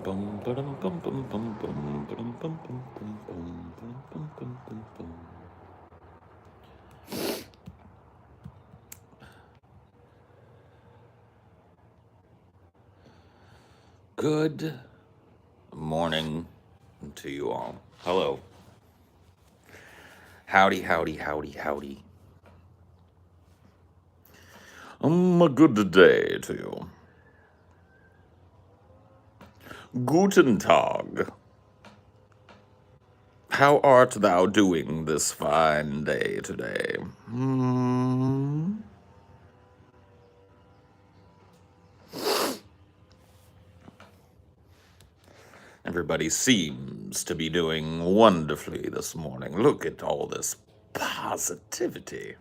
Good morning to you all. Hello. Howdy, howdy, howdy, howdy. A good day to you. Guten Tag. How art thou doing this fine day today? Everybody seems to be doing wonderfully this morning. Look at all this positivity.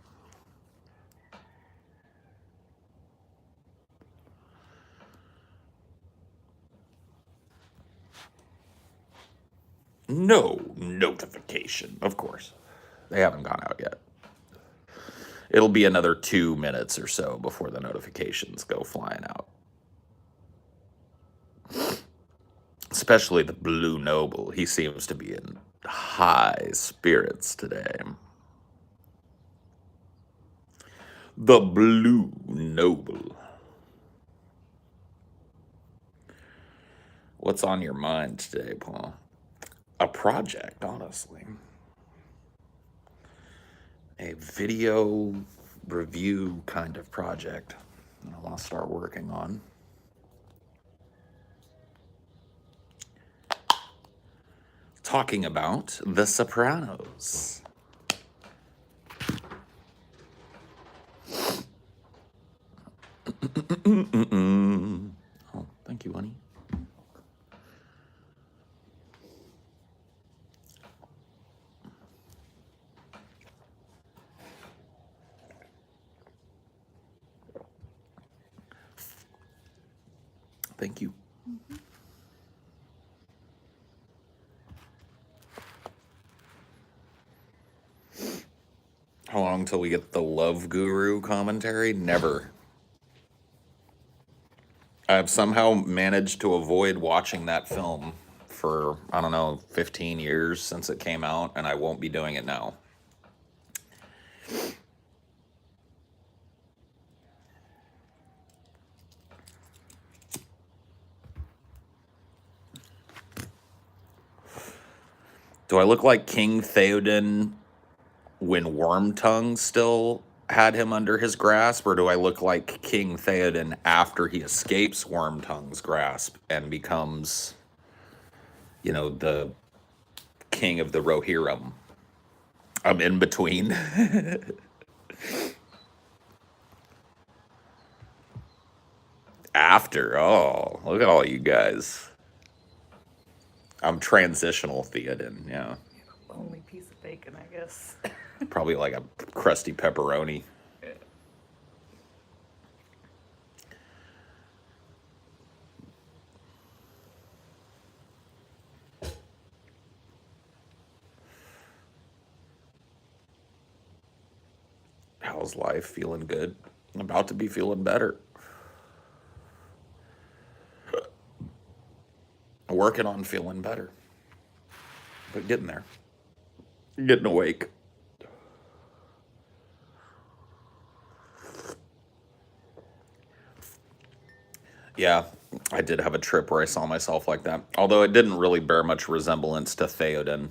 No notification, of course. They haven't gone out yet. It'll be another 2 minutes or so before the notifications go flying out. Especially the Blue Noble. He seems to be in high spirits today. The Blue Noble. What's on your mind today, Paul? A project, honestly. A video review kind of project I want to start working on. Talking about The Sopranos. Oh, thank you, honey. Thank you. How long till we get the Love Guru commentary? Never. I've somehow managed to avoid watching that film for, I don't know, 15 years since it came out, and I won't be doing it now. Do I look like King Theoden when Wormtongue still had him under his grasp, or do I look like King Theoden after he escapes Wormtongue's grasp and becomes, the king of the Rohirrim? I'm in between. After, oh, look at all you guys. I'm transitional Theoden, yeah. Only piece of bacon, I guess. Probably like a crusty pepperoni. How's life? Feeling good? I'm about to be feeling better. Working on feeling better. But getting there. Getting awake. Yeah, I did have a trip where I saw myself like that. Although it didn't really bear much resemblance to Theoden.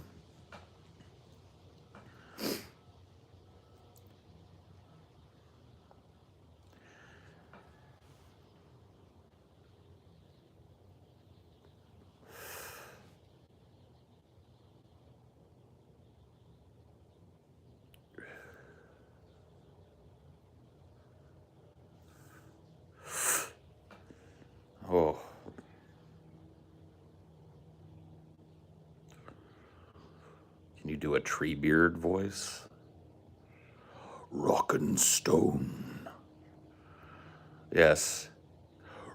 Oh. Can you do a Treebeard voice? Rock and stone. Yes.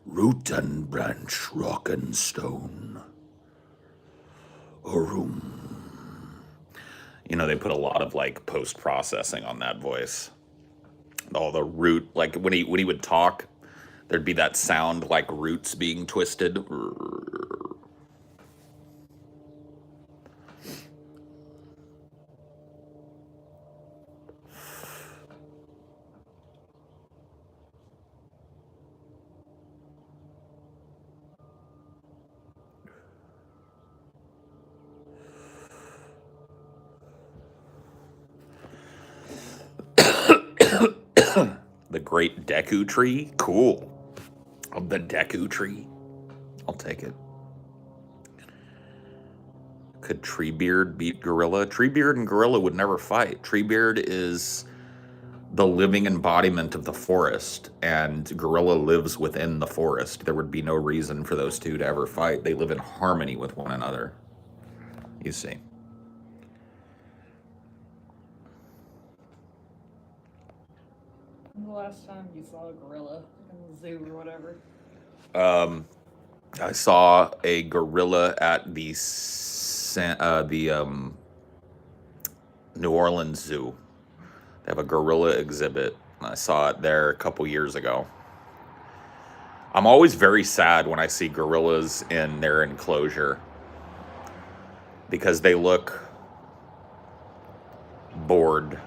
Root and branch, rock and stone. Arum. They put a lot of post-processing on that voice. All the root, when he would talk, there'd be that sound like roots being twisted. The Great Deku Tree? Cool. The Deku Tree? I'll take it. Could Treebeard beat Gorilla? Treebeard and Gorilla would never fight. Treebeard is the living embodiment of the forest, and Gorilla lives within the forest. There would be no reason for those two to ever fight. They live in harmony with one another. You see. When the last time you saw a gorilla in the zoo or whatever? I saw a gorilla at the New Orleans Zoo. They have a gorilla exhibit. I saw it there a couple years ago. I'm always very sad when I see gorillas in their enclosure because they look bored.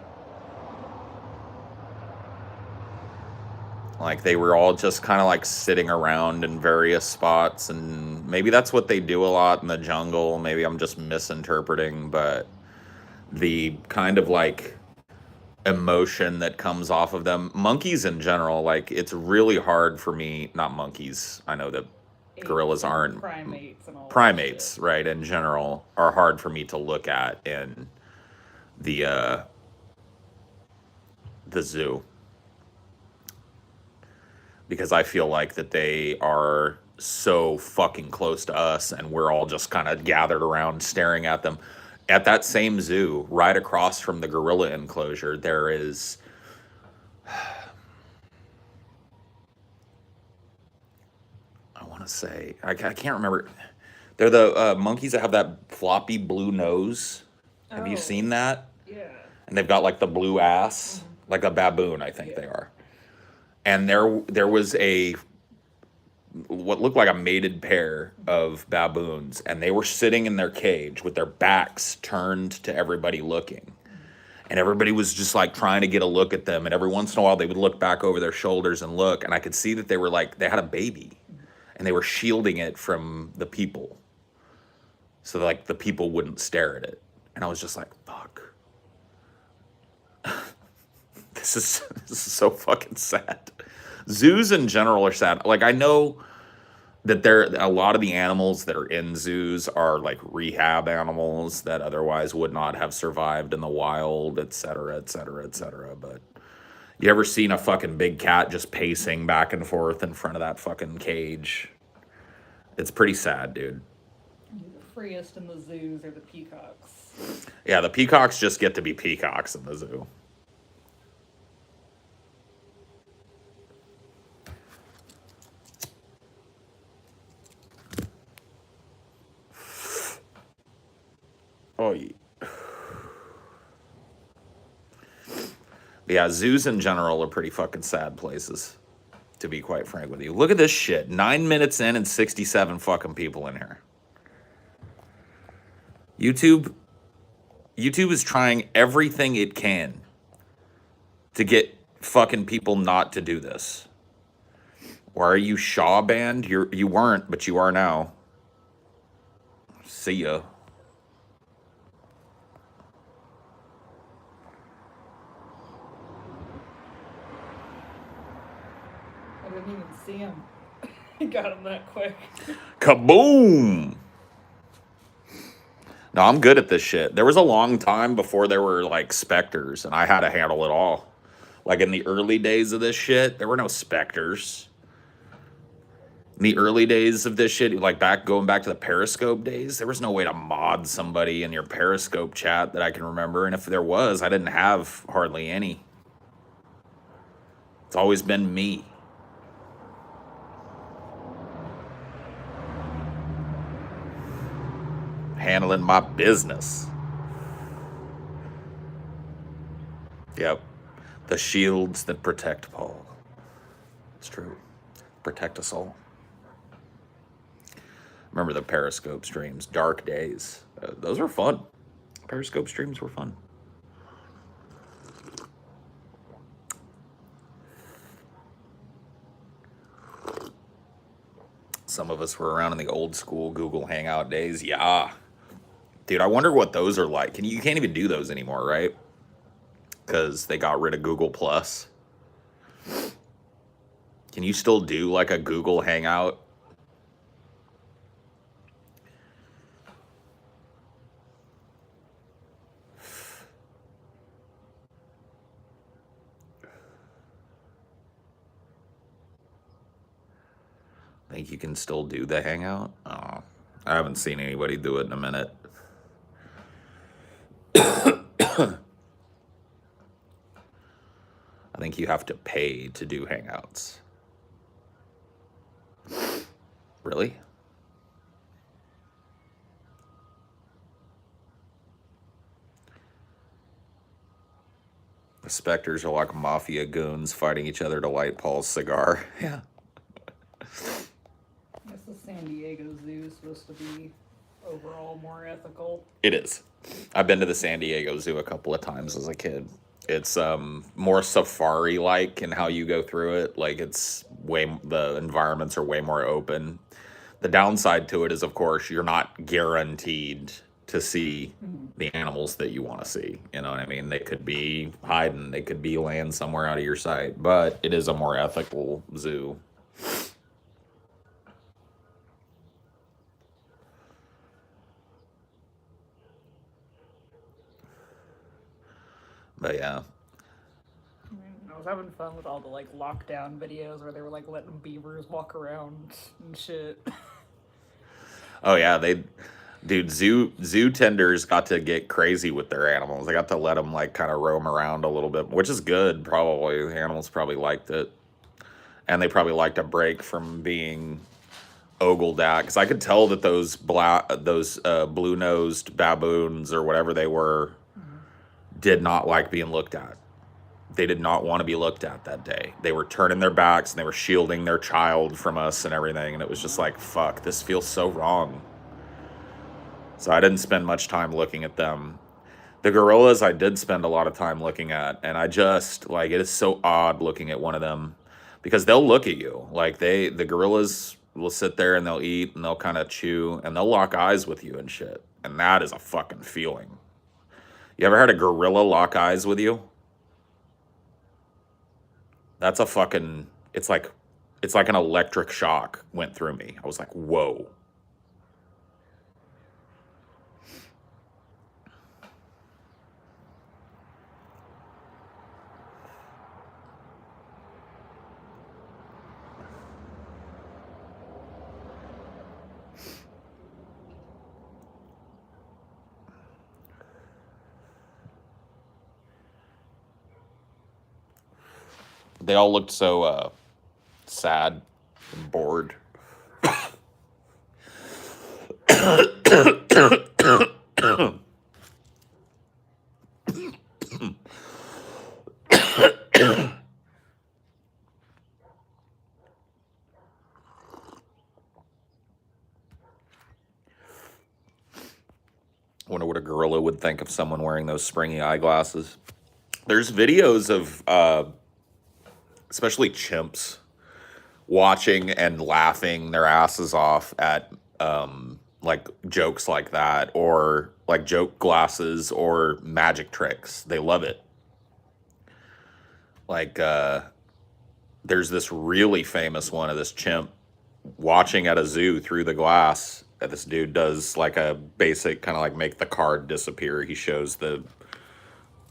Like they were all just kind of like sitting around in various spots, and maybe that's what they do a lot in the jungle. Maybe I'm just misinterpreting, but the kind of like emotion that comes off of them, monkeys in general, like it's really hard for me, not monkeys, I know that gorillas aren't primates and all primates, right, in general, are hard for me to look at in the zoo, because I feel like that they are so fucking close to us and we're all just kind of gathered around staring at them. At that same zoo, right across from the gorilla enclosure, there is I want to say, I can't remember. They're the monkeys that have that floppy blue nose. Have you seen that? Yeah. And they've got like the blue ass, like a baboon, I think they are. And there was what looked like a mated pair of baboons, and they were sitting in their cage with their backs turned to everybody looking. And everybody was just like trying to get a look at them. And every once in a while they would look back over their shoulders and look. And I could see that they were like, they had a baby and they were shielding it from the people. So like the people wouldn't stare at it. And I was just like, fuck. This is so fucking sad. Zoos in general are sad. Like I know that a lot of the animals that are in zoos are like rehab animals that otherwise would not have survived in the wild, et cetera, et cetera, et cetera. But you ever seen a fucking big cat just pacing back and forth in front of that fucking cage? It's pretty sad, dude. The freest in the zoos are the peacocks. Yeah, the peacocks just get to be peacocks in the zoo. Oh, yeah, zoos in general are pretty fucking sad places, to be quite frank with you. Look at this shit. 9 minutes in and 67 fucking people in here. YouTube is trying everything it can to get fucking people not to do this. Why are you Shaw banned? You weren't, but you are now. See ya. I didn't even see him. He got him that quick. Kaboom! No, I'm good at this shit. There was a long time before there were like specters, and I had to handle it all. Like in the early days of this shit, there were no specters. In the early days of this shit, like going back to the Periscope days, there was no way to mod somebody in your Periscope chat that I can remember. And if there was, I didn't have hardly any. It's always been me. Handling my business. Yep. The shields that protect Paul. It's true. Protect us all. Remember the Periscope streams, dark days. Those were fun. Periscope streams were fun. Some of us were around in the old school Google Hangout days. Yeah. Dude, I wonder what those are like. You can't even do those anymore, right? Because they got rid of Google Plus. Can you still do like a Google Hangout? I think you can still do the Hangout. Oh, I haven't seen anybody do it in a minute. I think you have to pay to do Hangouts. Really? The specters are like mafia goons fighting each other to light Paul's cigar. Yeah. I guess the San Diego Zoo is supposed to be overall more ethical. It is. I've been to the San Diego Zoo a couple of times as a kid. It's more safari like in how you go through it. Like the environments are way more open. The downside to it is, of course, you're not guaranteed to see the animals that you want to see. You know what I mean? They could be hiding, they could be laying somewhere out of your sight, but it is a more ethical zoo. But yeah. I was having fun with all the like lockdown videos where they were like letting beavers walk around and shit. Oh yeah, dude, zoo tenders got to get crazy with their animals. They got to let them like kind of roam around a little bit, which is good. Probably the animals probably liked it, and they probably liked a break from being ogled at. Because I could tell that those blue-nosed baboons or whatever they were did not like being looked at. They did not want to be looked at that day. They were turning their backs and they were shielding their child from us and everything. And it was just like, fuck, this feels so wrong. So I didn't spend much time looking at them. The gorillas I did spend a lot of time looking at. And I just, like, it is so odd looking at one of them. Because they'll look at you. Like, the gorillas will sit there and they'll eat and they'll kind of chew. And they'll lock eyes with you and shit. And that is a fucking feeling. You ever had a gorilla lock eyes with you? That's a fucking, it's like an electric shock went through me. I was like, whoa. They all looked so sad and bored. I wonder what a gorilla would think of someone wearing those springy eyeglasses. There's videos of especially chimps watching and laughing their asses off at like jokes like that, or like joke glasses or magic tricks. They love it. Like there's this really famous one of this chimp watching at a zoo through the glass. This dude does like a basic kind of like make the card disappear. He shows the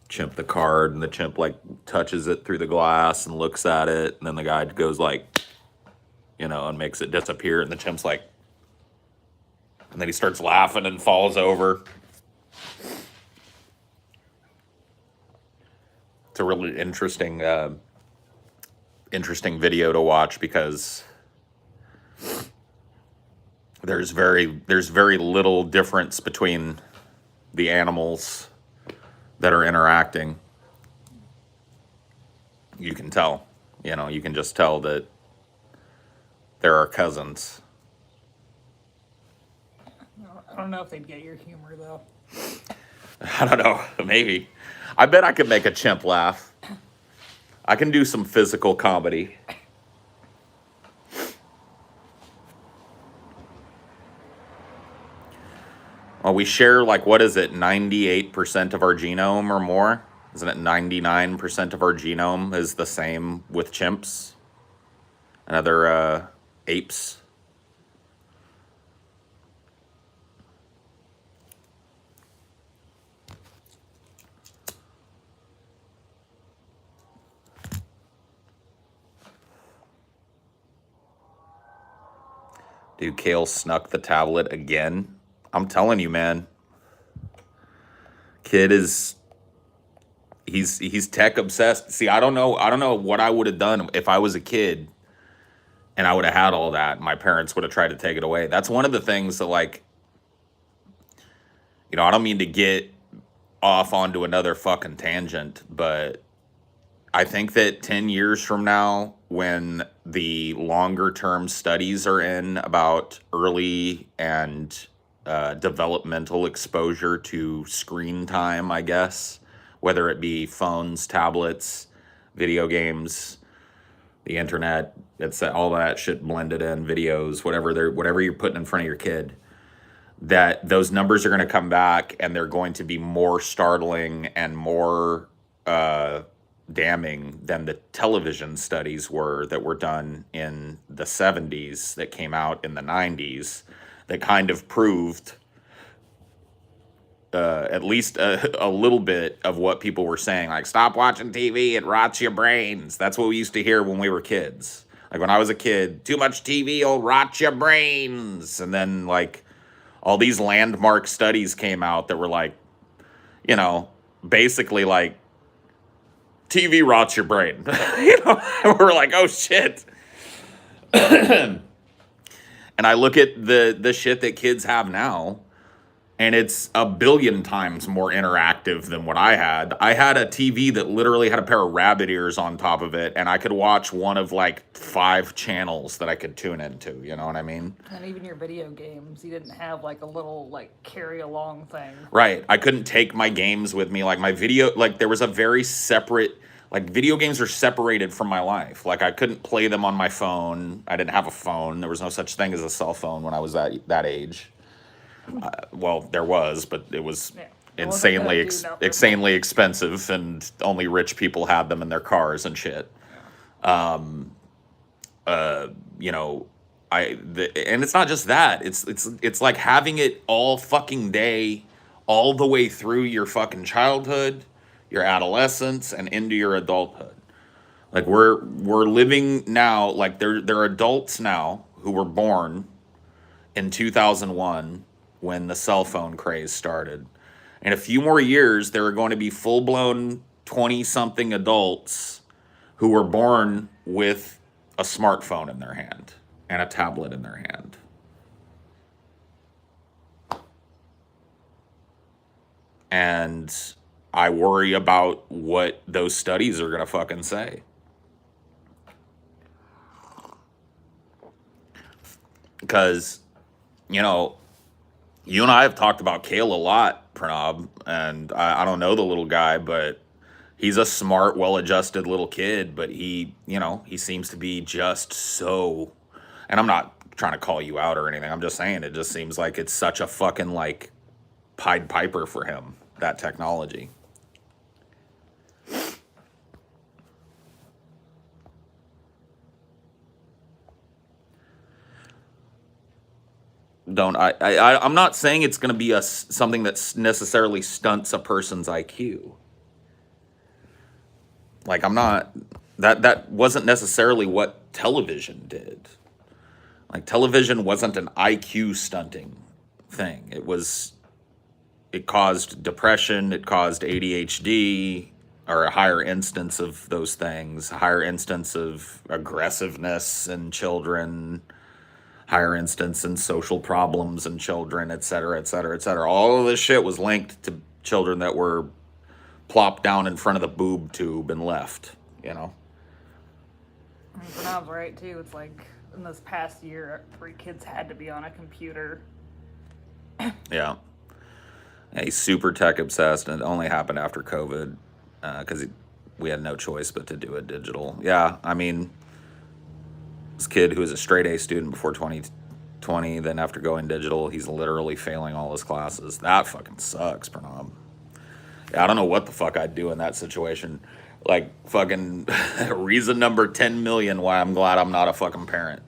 chimp the card, and the chimp like touches it through the glass and looks at it, and then the guy goes like, you know, and makes it disappear, and the chimp's like, and then he starts laughing and falls over. It's a really interesting video to watch, because there's very little difference between the animals that are interacting. You can tell, you know, you can just tell that there are cousins. I don't know if they'd get your humor though. I don't know, maybe. I bet I could make a chimp laugh. I can do some physical comedy. Well, we share, like, what is it, 98% of our genome or more? Isn't it 99% of our genome is the same with chimps? Another apes. Dude, Kale snuck the tablet again. I'm telling you, man. Kid is he's tech obsessed. See, I don't know what I would have done if I was a kid and I would have had all that. My parents would have tried to take it away. That's one of the things that, like, I don't mean to get off onto another fucking tangent, but I think that 10 years from now, when the longer term studies are in about early and developmental exposure to screen time, I guess, whether it be phones, tablets, video games, the internet, it's all that shit blended in, videos, whatever you're putting in front of your kid, that those numbers are going to come back and they're going to be more startling and more damning than the television studies that were done in the 70s that came out in the 90s that kind of proved at least a little bit of what people were saying, like, stop watching TV, it rots your brains. That's what we used to hear when we were kids. Like, when I was a kid, too much TV will rot your brains. And then, like, all these landmark studies came out that were like, basically like, TV rots your brain. We're like, oh shit. And I look at the shit that kids have now, and it's a billion times more interactive than what I had. I had a TV that literally had a pair of rabbit ears on top of it, and I could watch one of like 5 channels that I could tune into, you know what I mean? And even your video games, you didn't have like a little like carry along thing. Right. I couldn't take my games with me. Like there was a very separate, like, video games are separated from my life. Like, I couldn't play them on my phone. I didn't have a phone. There was no such thing as a cell phone when I was that age. Well, there was, but it was insanely expensive, and only rich people had them in their cars and shit. And it's not just that. It's like having it all fucking day, all the way through your fucking childhood, your adolescence, and into your adulthood. Like, we're living now, like, there are adults now who were born in 2001 when the cell phone craze started. In a few more years, there are going to be full-blown 20-something adults who were born with a smartphone in their hand and a tablet in their hand. And I worry about what those studies are going to fucking say. Because, you and I have talked about Kale a lot, Pranav, and I don't know the little guy, but he's a smart, well-adjusted little kid, but he seems to be just so, and I'm not trying to call you out or anything, I'm just saying it just seems like it's such a fucking, like, Pied Piper for him, that technology. I'm not saying it's going to be something that necessarily stunts a person's IQ. Like, I'm not, that wasn't necessarily what television did. Like, television wasn't an IQ stunting thing. It caused depression, it caused ADHD, or a higher instance of those things, a higher instance of aggressiveness in children, higher instance in social problems in children, et cetera, et cetera, et cetera. All of this shit was linked to children that were plopped down in front of the boob tube and left, I mean, Pranav's right, too. It's like, in this past year, 3 kids had to be on a computer. Yeah. He's super tech obsessed, and it only happened after COVID, because we had no choice but to do it digital. Yeah, I mean, this kid who was a straight A student before 2020, then after going digital, he's literally failing all his classes. That fucking sucks, Pranav. Yeah, I don't know what the fuck I'd do in that situation. Like fucking reason number 10 million why I'm glad I'm not a fucking parent.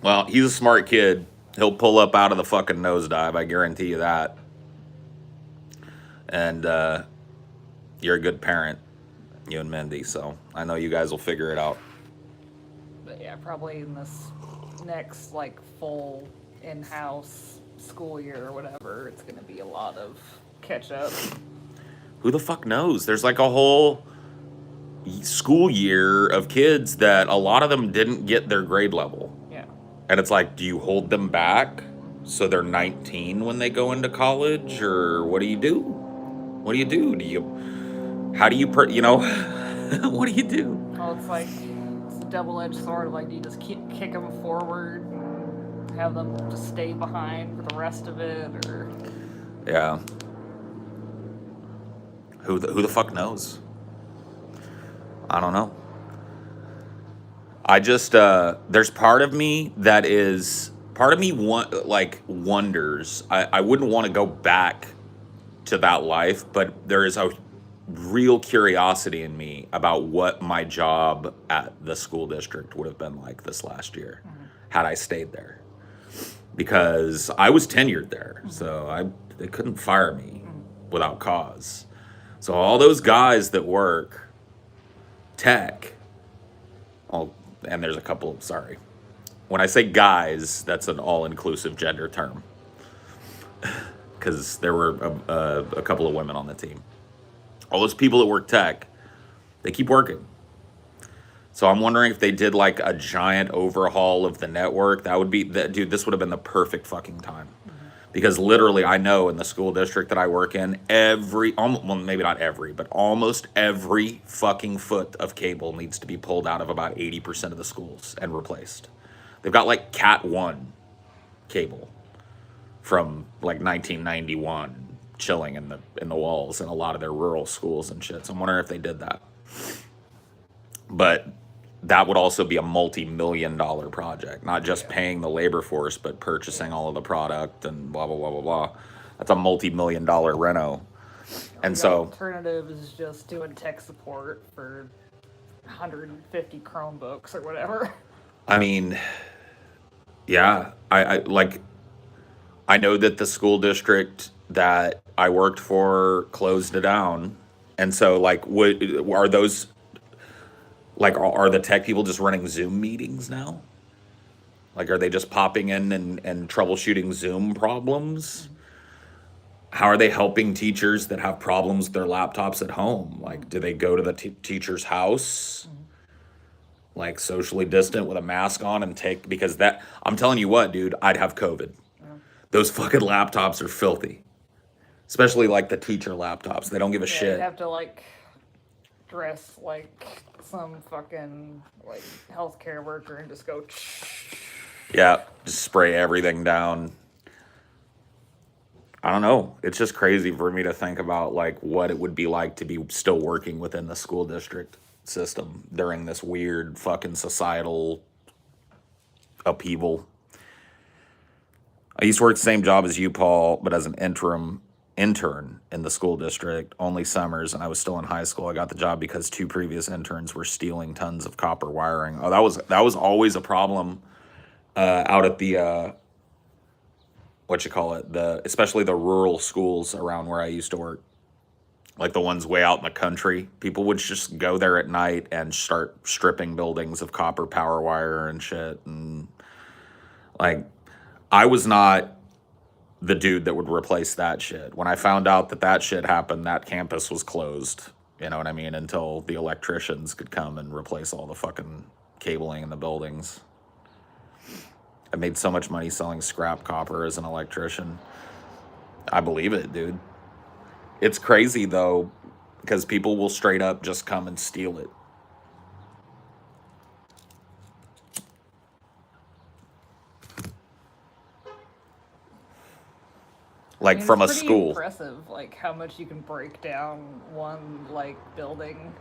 Well, he's a smart kid. He'll pull up out of the fucking nosedive. I guarantee you that. And you're a good parent, you and Mindy. So I know you guys will figure it out. But yeah, probably in this next like full in-house school year or whatever, it's gonna be a lot of catch up. Who the fuck knows? There's like a whole school year of kids that a lot of them didn't get their grade level. Yeah. And it's like, do you hold them back so they're 19 when they go into college, or what do you do? What do you do? How do you, what do you do? Well, it's like it's a double-edged sword. Like, do you just kick them forward and have them just stay behind for the rest of it, or Yeah. Who the fuck knows? I don't know. I just there's part of me wonders. I wouldn't want to go back to that life, but there is a real curiosity in me about what my job at the school district would have been like this last year had I stayed there. Because I was tenured there, so they couldn't fire me without cause. So all those guys that work tech, and there's a couple, sorry. When I say guys, that's an all-inclusive gender term. Because there were a couple of women on the team. All those people that work tech, they keep working. So I'm wondering if they did like a giant overhaul of the network. Dude, this would have been the perfect fucking time. Because literally, I know in the school district that I work in, maybe not every, but almost every fucking foot of cable needs to be pulled out of about 80% of the schools and replaced. They've got like Cat 1 cable from like 1991 chilling in the walls in a lot of their rural schools and shit. So I'm wondering if they did that. But that would also be a multi-million-dollar project, not just paying the labor force, but purchasing all of the product and blah, blah, blah, blah, blah. That's a multi-million-dollar reno. And the so, alternative is just doing tech support for 150 Chromebooks or whatever. I mean, yeah, I know that the school district that I worked for closed it down. And so, like, are those, like, are the tech people just running Zoom meetings now? Like, are they just popping in and troubleshooting Zoom problems? How are they helping teachers that have problems with their laptops at home? Like, do they go to the teacher's house, like socially distant with a mask on because I'm telling you what, dude, I'd have COVID. Those fucking laptops are filthy. Especially like the teacher laptops. They don't give a shit. You'd have to like dress like some fucking like healthcare worker and just go. Yeah, just spray everything down. I don't know. It's just crazy for me to think about like what it would be like to be still working within the school district system during this weird fucking societal upheaval. I used to work the same job as you, Paul, but as an intern in the school district, only summers, and I was still in high school. I got the job because 2 previous interns were stealing tons of copper wiring. Oh, that was always a problem out at the especially the rural schools around where I used to work. Like the ones way out in the country, people would just go there at night and start stripping buildings of copper power wire and shit. And like, I was not the dude that would replace that shit. When I found out that shit happened, that campus was closed. You know what I mean? Until the electricians could come and replace all the fucking cabling in the buildings. I made so much money selling scrap copper as an electrician. I believe it, dude. It's crazy, though, because people will straight up just come and steal it. Like, from a It's pretty school. impressive, like how much you can break down one like building.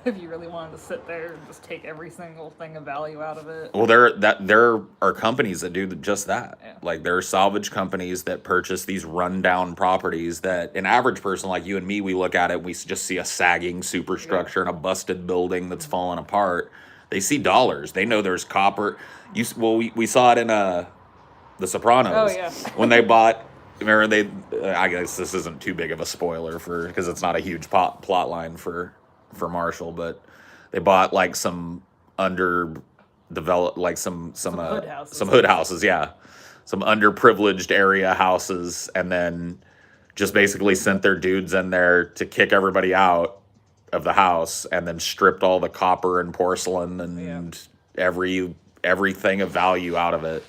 If you really wanted to sit there and just take every single thing of value out of it. Well, there are companies that do just that. Yeah. Like there are salvage companies that purchase these rundown properties that an average person like you and me, we look at it, we just see a sagging superstructure and a busted building that's falling apart. They see dollars. They know there's copper. We saw it in The Sopranos. Oh, yeah. When they bought. Remember I guess this isn't too big of a spoiler because it's not a huge plot line for Marshall, but they bought like some underdeveloped, like some hood houses. some hood houses, yeah, some underprivileged area houses, and then just basically sent their dudes in there to kick everybody out of the house, and then stripped all the copper and porcelain and everything of value out of it.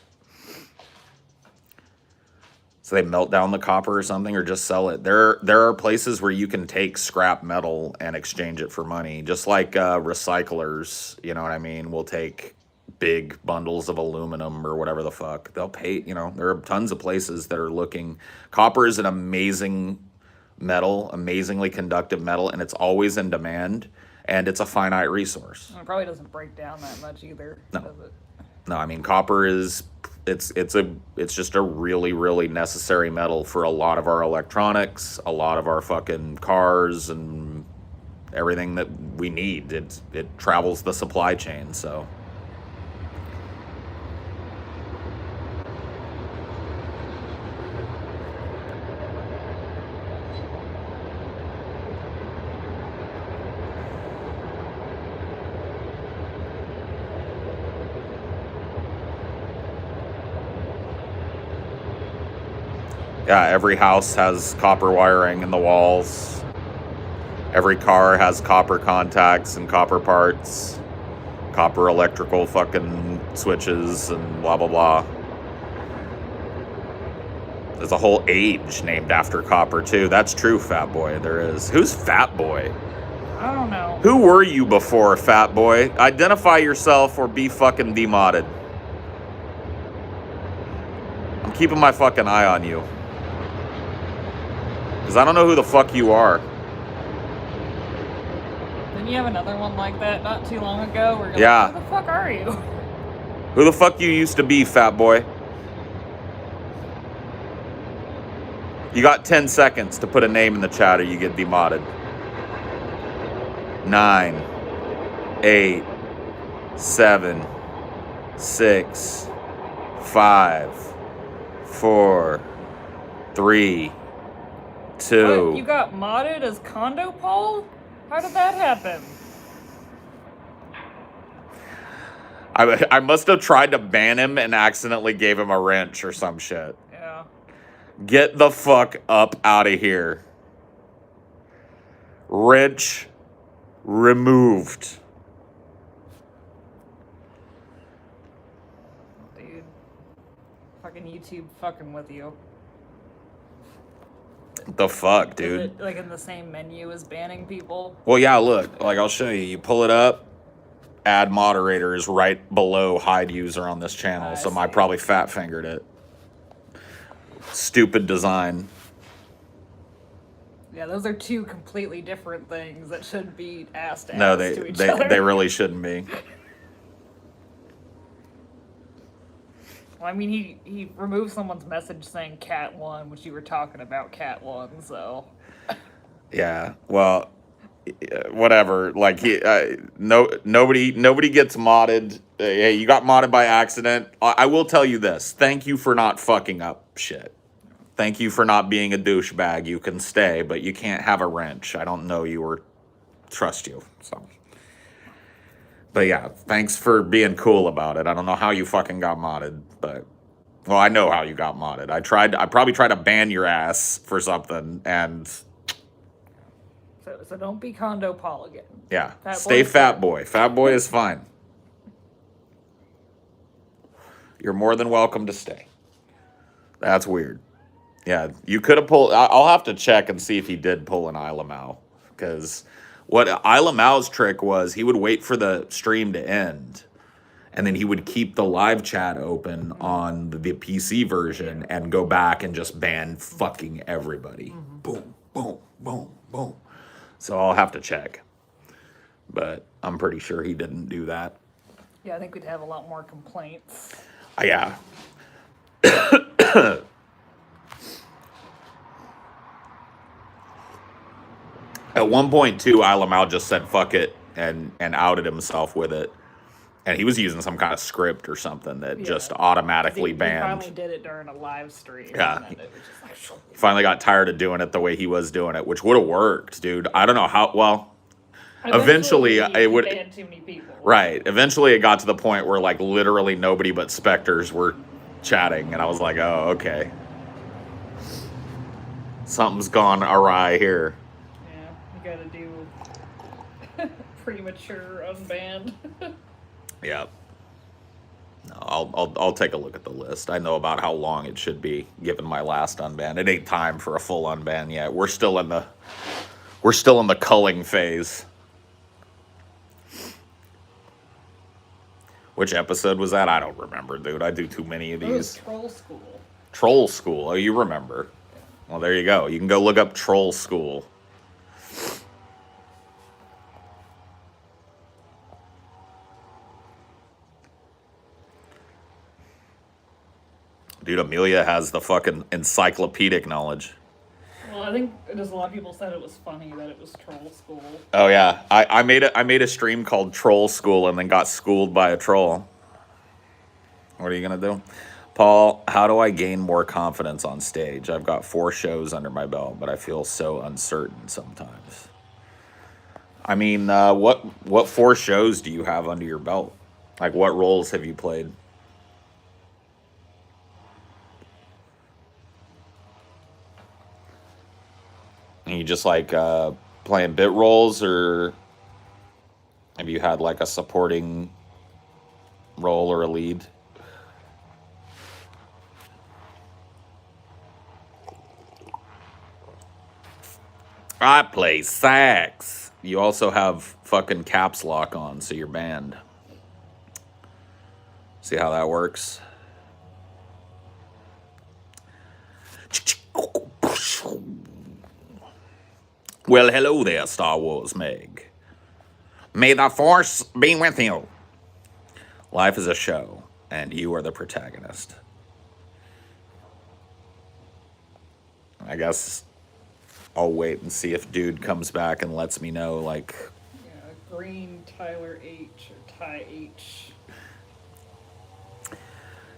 So they melt down the copper or something, or just sell it. There are places where you can take scrap metal and exchange it for money, just like recyclers. You know what I mean? Will take big bundles of aluminum or whatever the fuck they'll pay. You know, there are tons of places that are looking. Copper is an amazing metal, amazingly conductive metal, and it's always in demand. And it's a finite resource. And it probably doesn't break down that much either. No. Does it? No, I mean copper is it's just a really, really necessary metal for a lot of our electronics, a lot of our fucking cars, and everything that we need. It travels the supply chain, so. Yeah, every house has copper wiring in the walls. Every car has copper contacts and copper parts. Copper electrical fucking switches and blah, blah, blah. There's a whole age named after copper, too. That's true, Fat Boy. There is. Who's Fat Boy? I don't know. Who were you before, Fat Boy? Identify yourself or be fucking demodded. I'm keeping my fucking eye on you. Because I don't know who the fuck you are. Didn't you have another one like that not too long ago? Where you're Yeah. like, who the fuck are you? Who the fuck you used to be, Fat Boy? You got 10 seconds to put a name in the chat or you get demodded. 9, 8, 7, 6, 5, 4, 3, 2. What, you got modded as Condo Paul? How did that happen? I must have tried to ban him and accidentally gave him a wrench or some shit. Yeah. Get the fuck up out of here. Wrench removed. Dude. Fucking YouTube fucking with you. The fuck, Is dude? it like in the same menu as banning people? Well, yeah, look. Like, I'll show you. You pull it up. Add moderator is right below hide user on this channel. So I see. probably fat fingered it. Stupid design. Yeah, those are two completely different things that should be asked No, to each other. they really shouldn't be. Well, I mean, he removed someone's message saying Cat 1, which you were talking about Cat 1, so... Yeah, well, whatever. Like, nobody gets modded. Hey, you got modded by accident. I will tell you this. Thank you for not fucking up shit. Thank you for not being a douchebag. You can stay, but you can't have a wrench. I don't know you or trust you, so... But yeah, thanks for being cool about it. I don't know how you fucking got modded, but... Well, I know how you got modded. I probably tried to ban your ass for something, and... So don't be Condo Paul again. Yeah, Fat stay Boy's Fat fine. Boy. Fat Boy is fine. You're more than welcome to stay. That's weird. Yeah, you could have pulled... I'll have to check and see if he did pull an Isla Mao, because... What Isla Mao's trick was, he would wait for the stream to end, and then he would keep the live chat open on the PC version and go back and just ban fucking everybody. Boom, boom, boom, boom. So I'll have to check. but I'm pretty sure he didn't do that. Yeah, I think we'd have a lot more complaints. Yeah. At one point, too, Ilamal just said "fuck it" and outed himself with it, and he was using some kind of script or something that just automatically He banned. finally did it during a live stream. Yeah. And then it was just like, Finally got tired of doing it the way he was doing it, which would have worked, dude. I don't know how. Well, eventually it would. Banned too many people. Right. Eventually, it got to the point where like literally nobody but specters were chatting, and I was like, oh, okay, something's gone awry here. Yeah, you gotta do premature unbanned. Yeah. No, I'll take a look at the list. I know about how long it should be given my last unban. It ain't time for a full unban yet. We're still in the culling phase. Which episode was that? I don't remember, dude. I do too many of these. It was Troll School. Troll School. Oh, you remember. Well, there you go. You can go look up Troll School. Dude, Amelia has the fucking encyclopedic knowledge. Well, I think just a lot of people said it was funny that it was Troll School. Oh yeah, I made a stream called Troll School and then got schooled by a troll. What are you gonna do? Paul, how do I gain more confidence on stage? I've got 4 shows under my belt, but I feel so uncertain sometimes. I mean, what 4 shows do you have under your belt? Like, what roles have you played? Are you just like playing bit roles, or have you had like a supporting role or a lead? I play sax. You also have fucking caps lock on, so you're banned. See how that works? Well, hello there, Star Wars Meg. May the Force be with you. Life is a show, and you are the protagonist. I guess I'll wait and see if dude comes back and lets me know, like... Yeah, Green Tyler H or Ty H.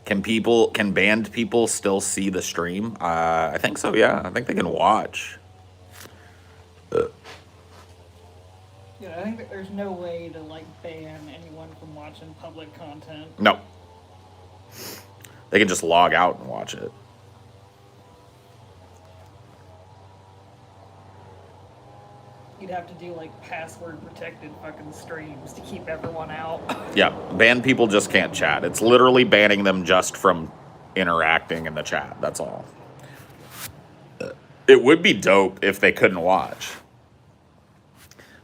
Can banned people still see the stream? I think so, yeah. I think they can watch. Yeah, I think that there's no way to, like, ban anyone from watching public content. No. They can just log out and watch it. You'd have to do, like, password-protected fucking streams to keep everyone out. Yeah, banned people just can't chat. It's literally banning them just from interacting in the chat. That's all. It would be dope if they couldn't watch.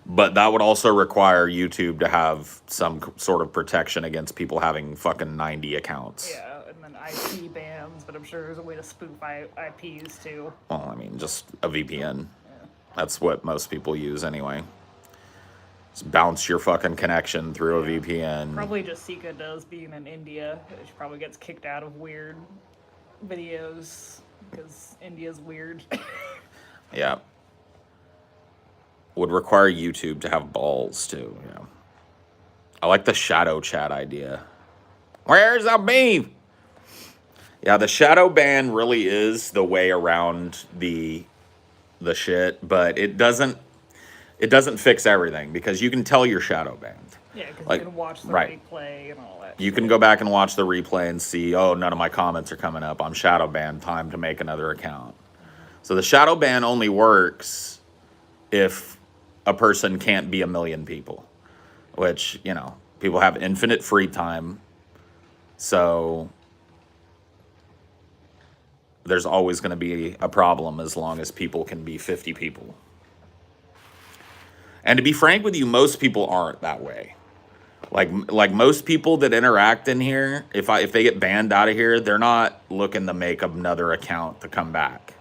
But that would also require YouTube to have some sort of protection against people having fucking 90 accounts. Yeah, and then IP bans, but I'm sure there's a way to spoof IPs too. Well, I mean, just a VPN. Yeah. That's what most people use anyway. Just bounce your fucking connection through a VPN. Probably Jessica does, being in India. She probably gets kicked out of weird videos because India's weird. Yeah. Would require YouTube to have balls too, yeah. I like the shadow chat idea. Where's the beef? Yeah, the shadow ban really is the way around the shit, but it doesn't fix everything because you can tell you're shadow banned. Yeah, because like, you can watch the replay and all that. You can go back and watch the replay and see, oh, none of my comments are coming up. I'm shadow banned. Time to make another account. So the shadow ban only works if a person can't be a million people, which, you know, people have infinite free time. So there's always going to be a problem as long as people can be 50 people. And to be frank with you, most people aren't that way. Like most people that interact in here, if they get banned out of here, they're not looking to make another account to come back.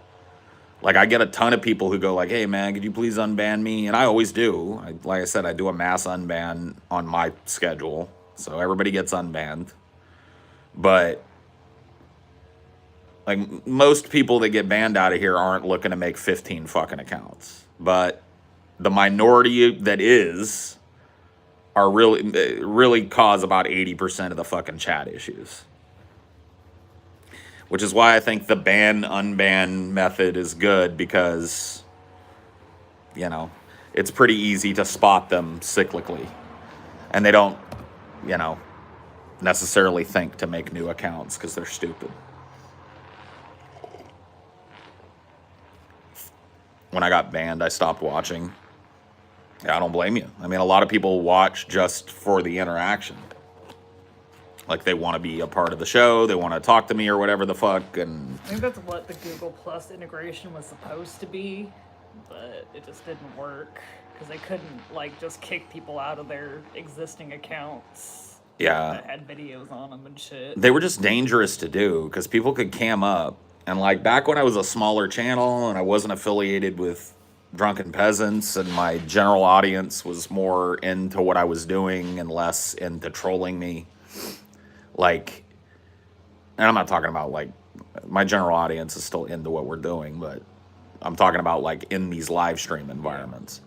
Like, I get a ton of people who go like, hey man, could you please unban me? And I always do. Like I said, I do a mass unban on my schedule, so everybody gets unbanned. But like, most people that get banned out of here aren't looking to make 15 fucking accounts. But the minority that is are really cause about 80% of the fucking chat issues. Which is why I think the ban unban method is good, because you know, it's pretty easy to spot them cyclically. And they don't, you know, necessarily think to make new accounts because they're stupid. When I got banned, I stopped watching. Yeah, I don't blame you. I mean, a lot of people watch just for the interaction. Like, they want to be a part of the show, they want to talk to me or whatever the fuck, and... I think that's what the Google Plus integration was supposed to be, but it just didn't work, because they couldn't, like, just kick people out of their existing accounts. Yeah. That had videos on them and shit. They were just dangerous to do, because people could cam up. And, like, back when I was a smaller channel and I wasn't affiliated with Drunken Peasants and my general audience was more into what I was doing and less into trolling me, like, and I'm not talking about, like, my general audience is still into what we're doing, but I'm talking about, like, in these live stream environments.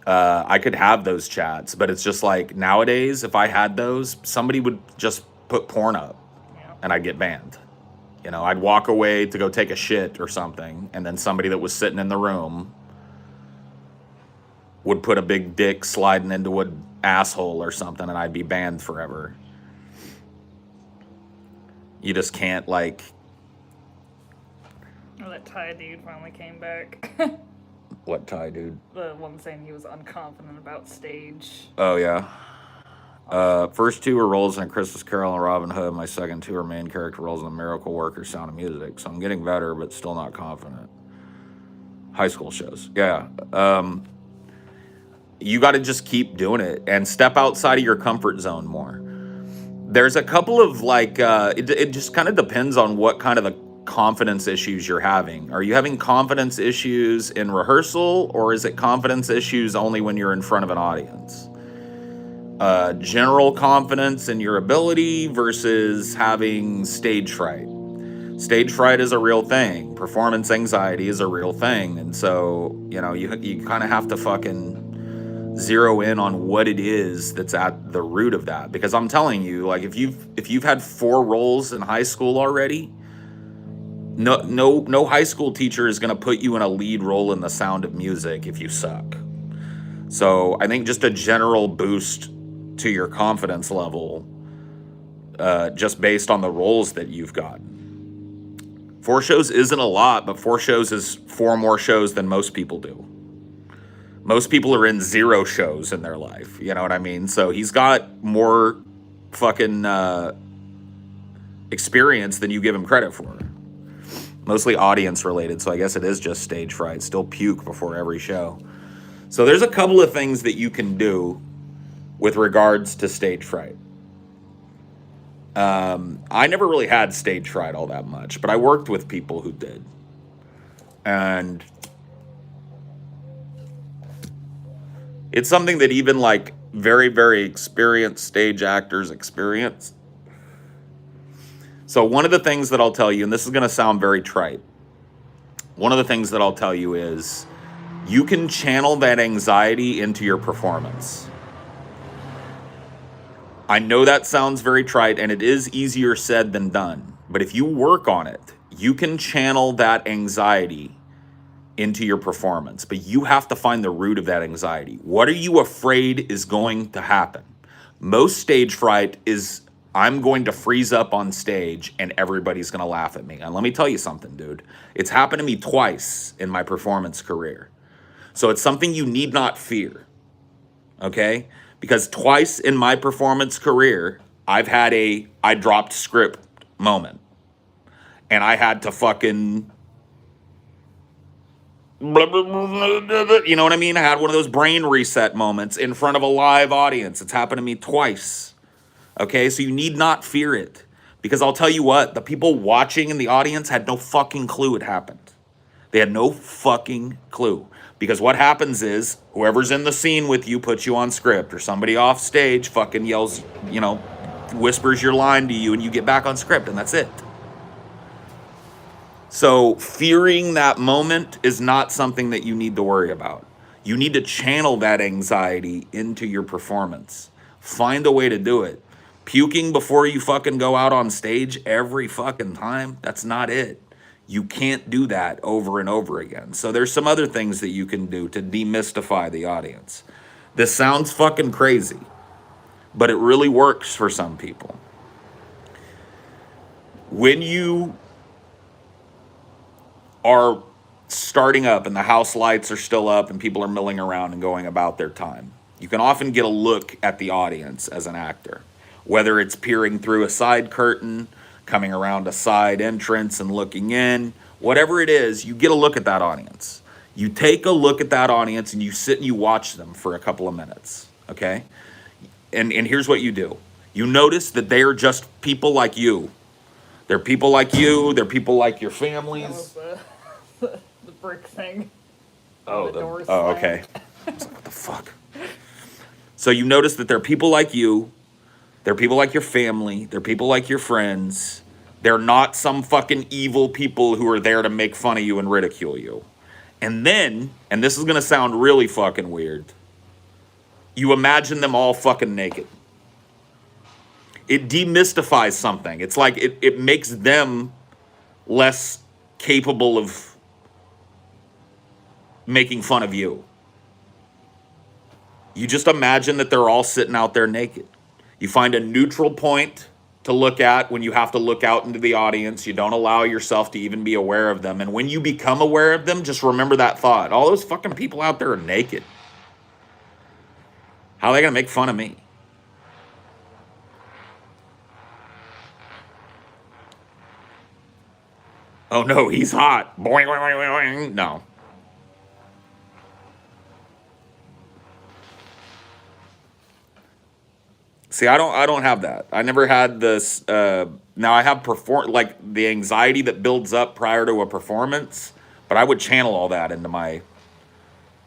I could have those chats, but it's just like, nowadays, if I had those, somebody would just put porn up and I'd get banned. You know, I'd walk away to go take a shit or something, and then somebody that was sitting in the room would put a big dick sliding into an asshole or something, and I'd be banned forever. You just can't, like... Oh, that Thai dude finally came back. What Thai dude? The one saying he was unconfident about stage. Oh, yeah. First two were roles in A Christmas Carol and Robin Hood. My second two are main character roles in The Miracle Worker, Sound of Music. So I'm getting better, but still not confident. High school shows. Yeah. You got to just keep doing it and step outside of your comfort zone more. There's a couple of, like, it just kind of depends on what kind of the confidence issues you're having. Are you having confidence issues in rehearsal, or is it confidence issues only when you're in front of an audience? General confidence in your ability versus having stage fright. Stage fright is a real thing. Performance anxiety is a real thing. And so, you know, you kind of have to fucking zero in on what it is that's at the root of that. Because I'm telling you, like, if you've had 4 roles in high school already, no high school teacher is going to put you in a lead role in The Sound of Music if you suck. So I think just a general boost to your confidence level, just based on the roles that you've gotten. 4 shows isn't a lot, but 4 shows is 4 more shows than most people do. Most people are in 0 shows in their life, you know what I mean? So he's got more fucking experience than you give him credit for. Mostly audience related, so I guess it is just stage fright. Still puke before every show. So there's a couple of things that you can do with regards to stage fright. I never really had stage fright all that much, but I worked with people who did. And it's something that even, like, very, very experienced stage actors experience. So one of the things that I'll tell you, and this is going to sound very trite, one of the things that I'll tell you is you can channel that anxiety into your performance. I know that sounds very trite, and it is easier said than done. But if you work on it, you can channel that anxiety into your performance. But you have to find the root of that anxiety. What are you afraid is going to happen? Most stage fright is, I'm going to freeze up on stage and everybody's going to laugh at me. And let me tell you something, dude. It's happened to me twice in my performance career. So it's something you need not fear. Okay? Because twice in my performance career, I've had I dropped script moment. And I had to fucking... you know what I mean? I had one of those brain reset moments in front of a live audience. It's happened to me twice. Okay? So you need not fear it. Because I'll tell you what, the people watching in the audience had no fucking clue it happened. They had no fucking clue. Because what happens is whoever's in the scene with you puts you on script, or somebody off stage fucking yells, whispers your line to you, and you get back on script, and that's it. So fearing that moment is not something that you need to worry about. You need to channel that anxiety into your performance. Find a way to do it. Puking before you fucking go out on stage every fucking time, that's not it. You can't do that over and over again. So there's some other things that you can do to demystify the audience. This sounds fucking crazy, but it really works for some people. When you are starting up and the house lights are still up and people are milling around and going about their time, you can often get a look at the audience as an actor, whether it's peering through a side curtain, coming around a side entrance and looking in, whatever it is, you get a look at that audience. You take a look at that audience and you sit and you watch them for a couple of minutes, okay? And here's what you do. You notice that they are just people like you. They're people like you. They're people like your That families. was the brick thing. Oh, The doors okay. I was like, what the fuck? So you notice that they're people like you. They're people like your family. They're people like your friends. They're not some fucking evil people who are there to make fun of you and ridicule you. And then, and this is going to sound really fucking weird, you imagine them all fucking naked. It demystifies something. It's like it makes them less capable of making fun of you. You just imagine that they're all sitting out there naked. You find a neutral point to look at when you have to look out into the audience. You don't allow yourself to even be aware of them. And when you become aware of them, just remember that thought. All those fucking people out there are naked. How are they going to make fun of me? Oh no, he's hot. Boing, boing, boing, boing. No. See, I don't have that. I never had this. Now I have like the anxiety that builds up prior to a performance, but I would channel all that into my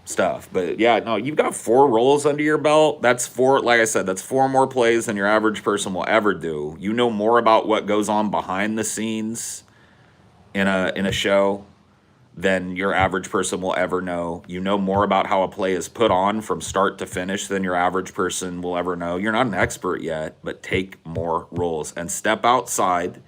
stuff. But yeah, no, you've got 4 roles under your belt. That's 4, like I said, that's 4 more plays than your average person will ever do. You know more about what goes on behind the scenes in a show than your average person will ever know. You know more about how a play is put on from start to finish than your average person will ever know. You're not an expert yet, but take more roles and step outside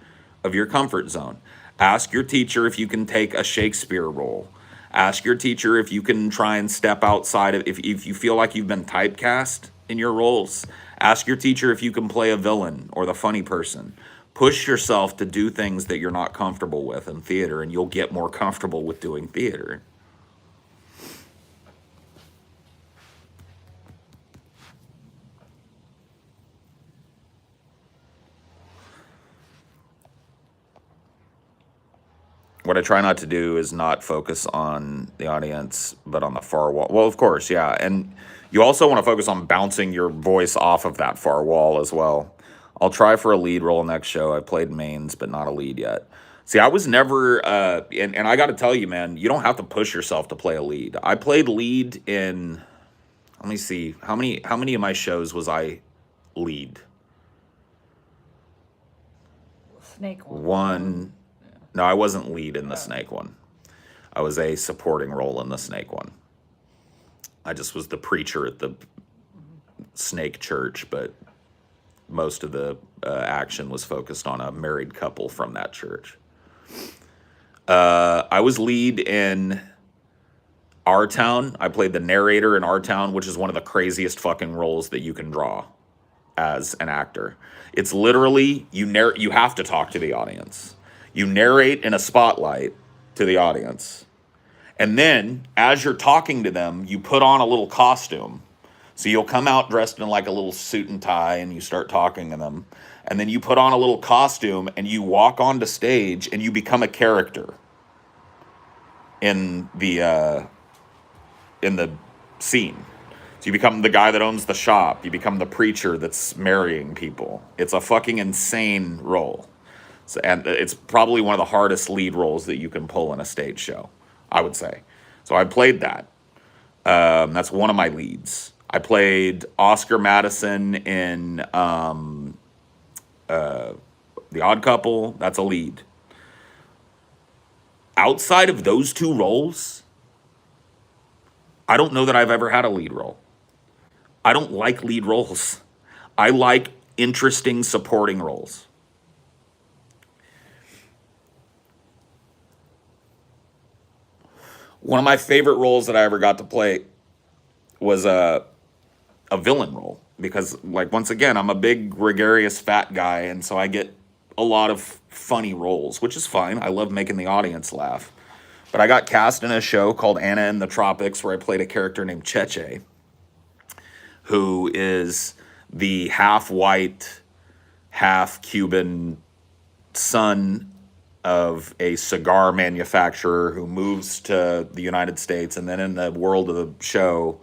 of your comfort zone. Ask your teacher if you can take a Shakespeare role. Ask your teacher if you can try and step outside of, if you feel like you've been typecast in your roles. Ask your teacher if you can play a villain or the funny person. Push yourself to do things that you're not comfortable with in theater, and you'll get more comfortable with doing theater. What I try not to do is not focus on the audience, but on the far wall. Well, of course, yeah. And you also want to focus on bouncing your voice off of that far wall as well. I'll try for a lead role next show. I played mains, but not a lead yet. See, I was never, and I got to tell you, man, you don't have to push yourself to play a lead. I played lead in, let me see, how many of my shows was I lead? Snake one. One. No, I wasn't lead in the snake one. I was a supporting role in the snake one. I just was the preacher at the snake church, but most of the action was focused on a married couple from that church. I was lead in Our Town. I played the narrator in Our Town, which is one of the craziest fucking roles that you can draw as an actor. It's literally, you have to talk to the audience. You narrate in a spotlight to the audience. And then, as you're talking to them, you put on a little costume. So you'll come out dressed in like a little suit and tie and you start talking to them. And then you put on a little costume and you walk onto stage and you become a character in the scene. So you become the guy that owns the shop. You become the preacher that's marrying people. It's a fucking insane role. So, and it's probably one of the hardest lead roles that you can pull in a stage show. I would say. So I played that. That's one of my leads. I played Oscar Madison in The Odd Couple. That's a lead. Outside of those two roles, I don't know that I've ever had a lead role. I don't like lead roles. I like interesting supporting roles. One of my favorite roles that I ever got to play was a villain role because, like, once again, I'm a big gregarious fat guy, and so I get a lot of funny roles, which is fine. I love making the audience laugh. But I got cast in a show called Anna in the Tropics where I played a character named Cheche, who is the half white, half Cuban son of a cigar manufacturer who moves to the United States. And then in the world of the show,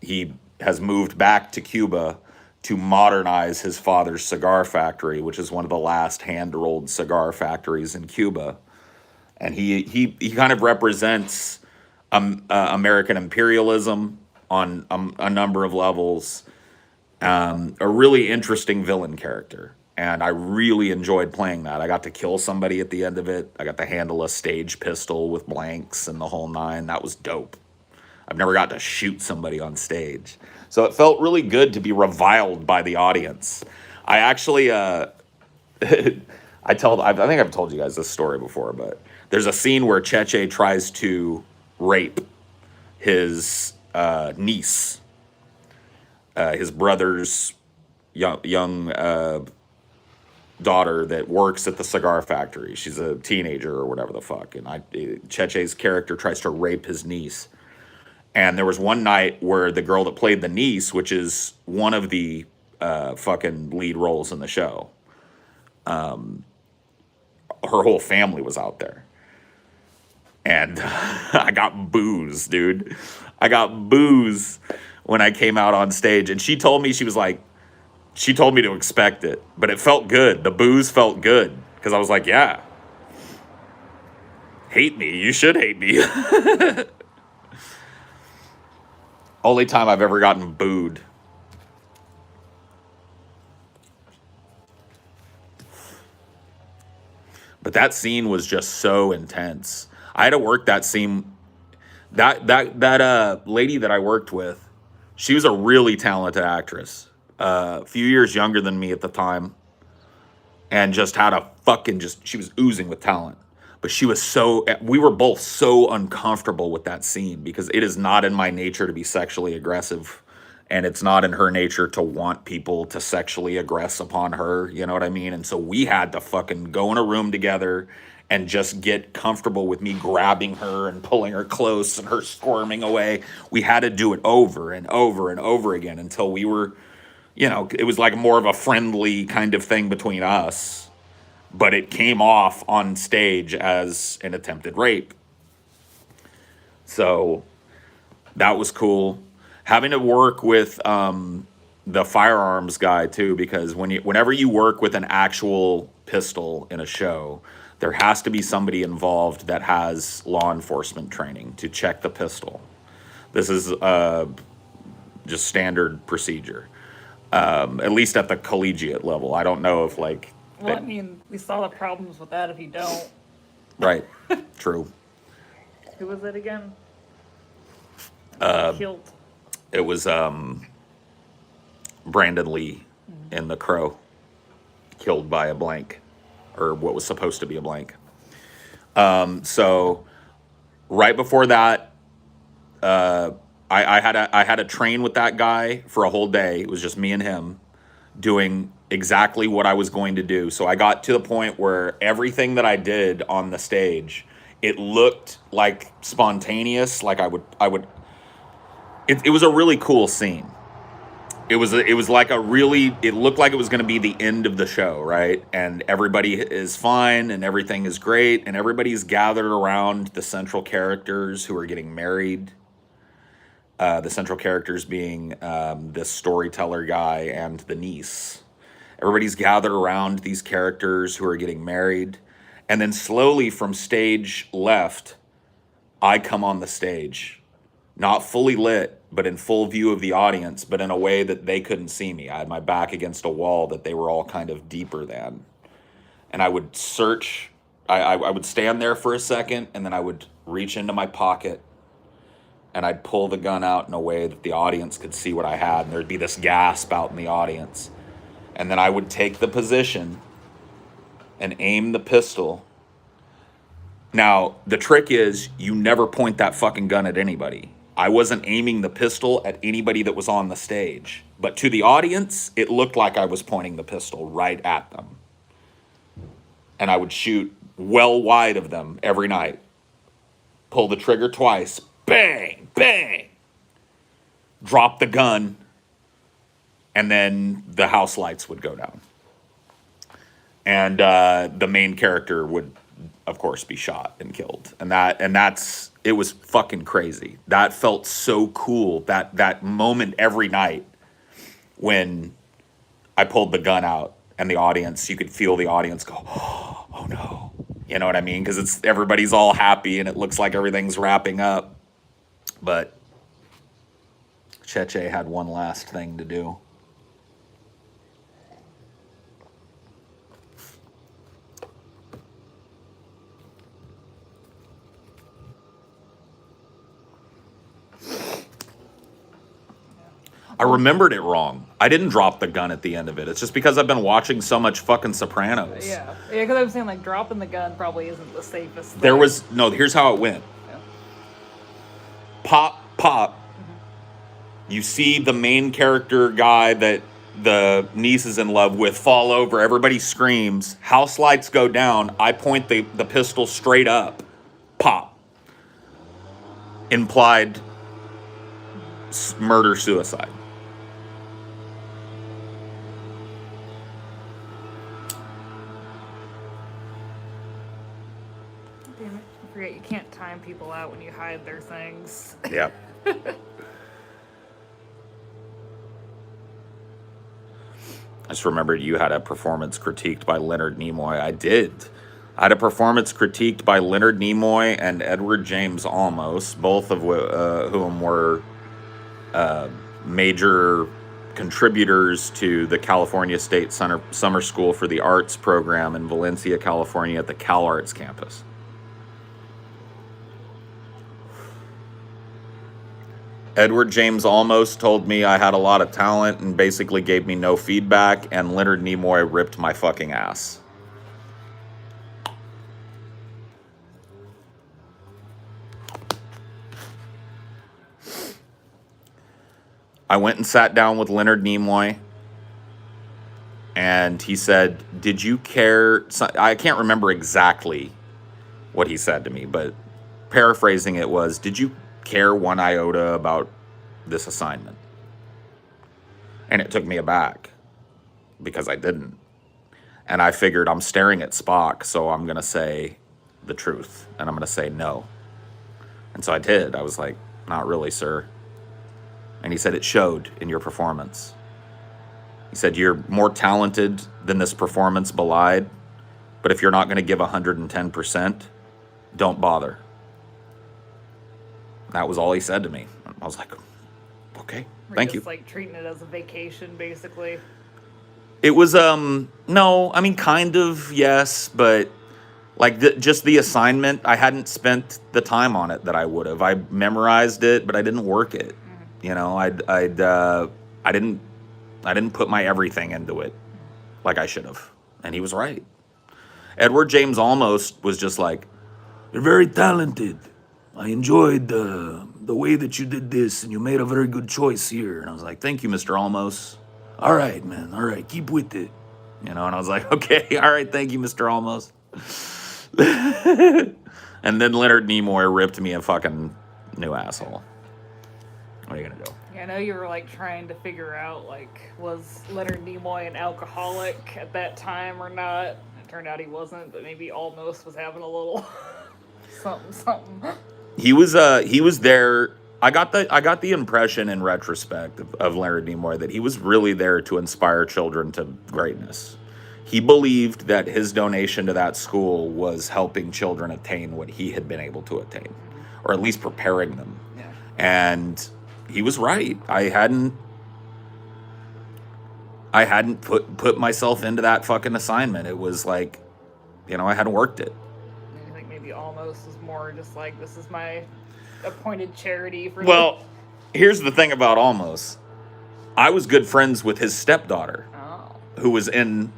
he has moved back to Cuba to modernize his father's cigar factory, which is one of the last hand-rolled cigar factories in Cuba. And he kind of represents American imperialism on a number of levels. A really interesting villain character, and I really enjoyed playing that. I got to kill somebody at the end of it. I got to handle a stage pistol with blanks and the whole nine. That was dope. I've never got to shoot somebody on stage, so it felt really good to be reviled by the audience. I actually, I think I've told you guys this story before, but there's a scene where Cheche tries to rape his niece, his brother's young daughter that works at the cigar factory. She's a teenager or whatever the fuck. And Cheche's character tries to rape his niece. And there was one night where the girl that played the niece, which is one of the fucking lead roles in the show, her whole family was out there. And I got booze, dude. I got booze when I came out on stage. And she told me, she told me to expect it. But it felt good. The booze felt good. Because I was like, yeah. Hate me. You should hate me. Only time I've ever gotten booed. But that scene was just so intense. I had to work that scene. That lady that I worked with, she was a really talented actress. A few years younger than me at the time, and just had a fucking she was oozing with talent. But we were both so uncomfortable with that scene because it is not in my nature to be sexually aggressive, and it's not in her nature to want people to sexually aggress upon her, you know what I mean? And so we had to fucking go in a room together and just get comfortable with me grabbing her and pulling her close and her squirming away. We had to do it over and over and over again until we were, it was like more of a friendly kind of thing between us, but it came off on stage as an attempted rape. So that was cool. Having to work with the firearms guy too, because whenever you work with an actual pistol in a show, there has to be somebody involved that has law enforcement training to check the pistol. This is just standard procedure, at least at the collegiate level. I don't know if Well, I mean, we saw the problems with that if you don't. Right. True. Who was it again? Killed. It was Brandon Lee in The Crow, killed by a blank, or what was supposed to be a blank. So right before that, I had to train with that guy for a whole day. It was just me and him doing exactly what I was going to do. So I got to the point where everything that I did on the stage, it looked like spontaneous. Like it was a really cool scene. It looked like it was going to be the end of the show, right? And everybody is fine and everything is great. And everybody's gathered around the central characters who are getting married. The central characters being this storyteller guy and the niece. Everybody's gathered around these characters who are getting married. And then slowly from stage left, I come on the stage, not fully lit, but in full view of the audience, but in a way that they couldn't see me. I had my back against a wall that they were all kind of deeper than. And I would search, I would stand there for a second, and then I would reach into my pocket, and I'd pull the gun out in a way that the audience could see what I had, and there'd be this gasp out in the audience. And then I would take the position and aim the pistol. Now, the trick is you never point that fucking gun at anybody. I wasn't aiming the pistol at anybody that was on the stage. But to the audience, it looked like I was pointing the pistol right at them. And I would shoot well wide of them every night. Pull the trigger twice. Bang, bang. Drop the gun. And then the house lights would go down. And the main character would, of course, be shot and killed. It was fucking crazy. That felt so cool. That moment every night when I pulled the gun out and the audience, you could feel the audience go, oh no. You know what I mean? Because everybody's all happy and it looks like everything's wrapping up. But Cheche had one last thing to do. I remembered it wrong. I didn't drop the gun at the end of it. It's just because I've been watching so much fucking Sopranos. Yeah, because I was saying, like, dropping the gun probably isn't the safest thing. Here's how it went. Yeah. Pop, pop. Mm-hmm. You see the main character guy that the niece is in love with fall over. Everybody screams. House lights go down. I point the pistol straight up. Pop. Implied murder-suicide. Damn it. I forget you can't time people out when you hide their things. Yep. I just remembered you had a performance critiqued by Leonard Nimoy. I did. I had a performance critiqued by Leonard Nimoy and Edward James Olmos, both of whom were major contributors to the California State Summer School for the Arts program in Valencia, California at the Cal Arts campus. Edward James Olmos told me I had a lot of talent and basically gave me no feedback, and Leonard Nimoy ripped my fucking ass. I went and sat down with Leonard Nimoy, and he said, did you care? I can't remember exactly what he said to me, but paraphrasing it was, did you care one iota about this assignment? And it took me aback because I didn't. And I figured I'm staring at Spock, so I'm going to say the truth, and I'm going to say no. And so I did. I was like, not really, sir. And he said, it showed in your performance. He said, you're more talented than this performance belied, but if you're not going to give 110%, don't bother. That was all he said to me. I was like, okay, thank you. Just like treating it as a vacation, basically. It was, no, I mean, kind of, yes, but like just the assignment, I hadn't spent the time on it that I would have. I memorized it, but I didn't work it. You know, I didn't put my everything into it like I should have. And he was right. Edward James Olmos was just like, you're very talented. I enjoyed the way that you did this, and you made a very good choice here. And I was like, thank you, Mr. Olmos. All right, man. All right, keep with it. You know, and I was like, okay, all right, thank you, Mr. Olmos. And then Leonard Nimoy ripped me a fucking new asshole. What are you gonna do? Yeah, I know you were like trying to figure out, like, was Leonard Nimoy an alcoholic at that time or not? It turned out he wasn't, but maybe Almost was having a little something. He was there. I got the impression in retrospect of Leonard Nimoy that he was really there to inspire children to greatness. He believed that his donation to that school was helping children attain what he had been able to attain. or at least preparing them. Yeah. And he was right. I hadn't put myself into that fucking assignment. It was like, I hadn't worked it. I think maybe almost is more just like, this is my appointed charity for. Well, here's the thing about almost. I was good friends with his stepdaughter, who was in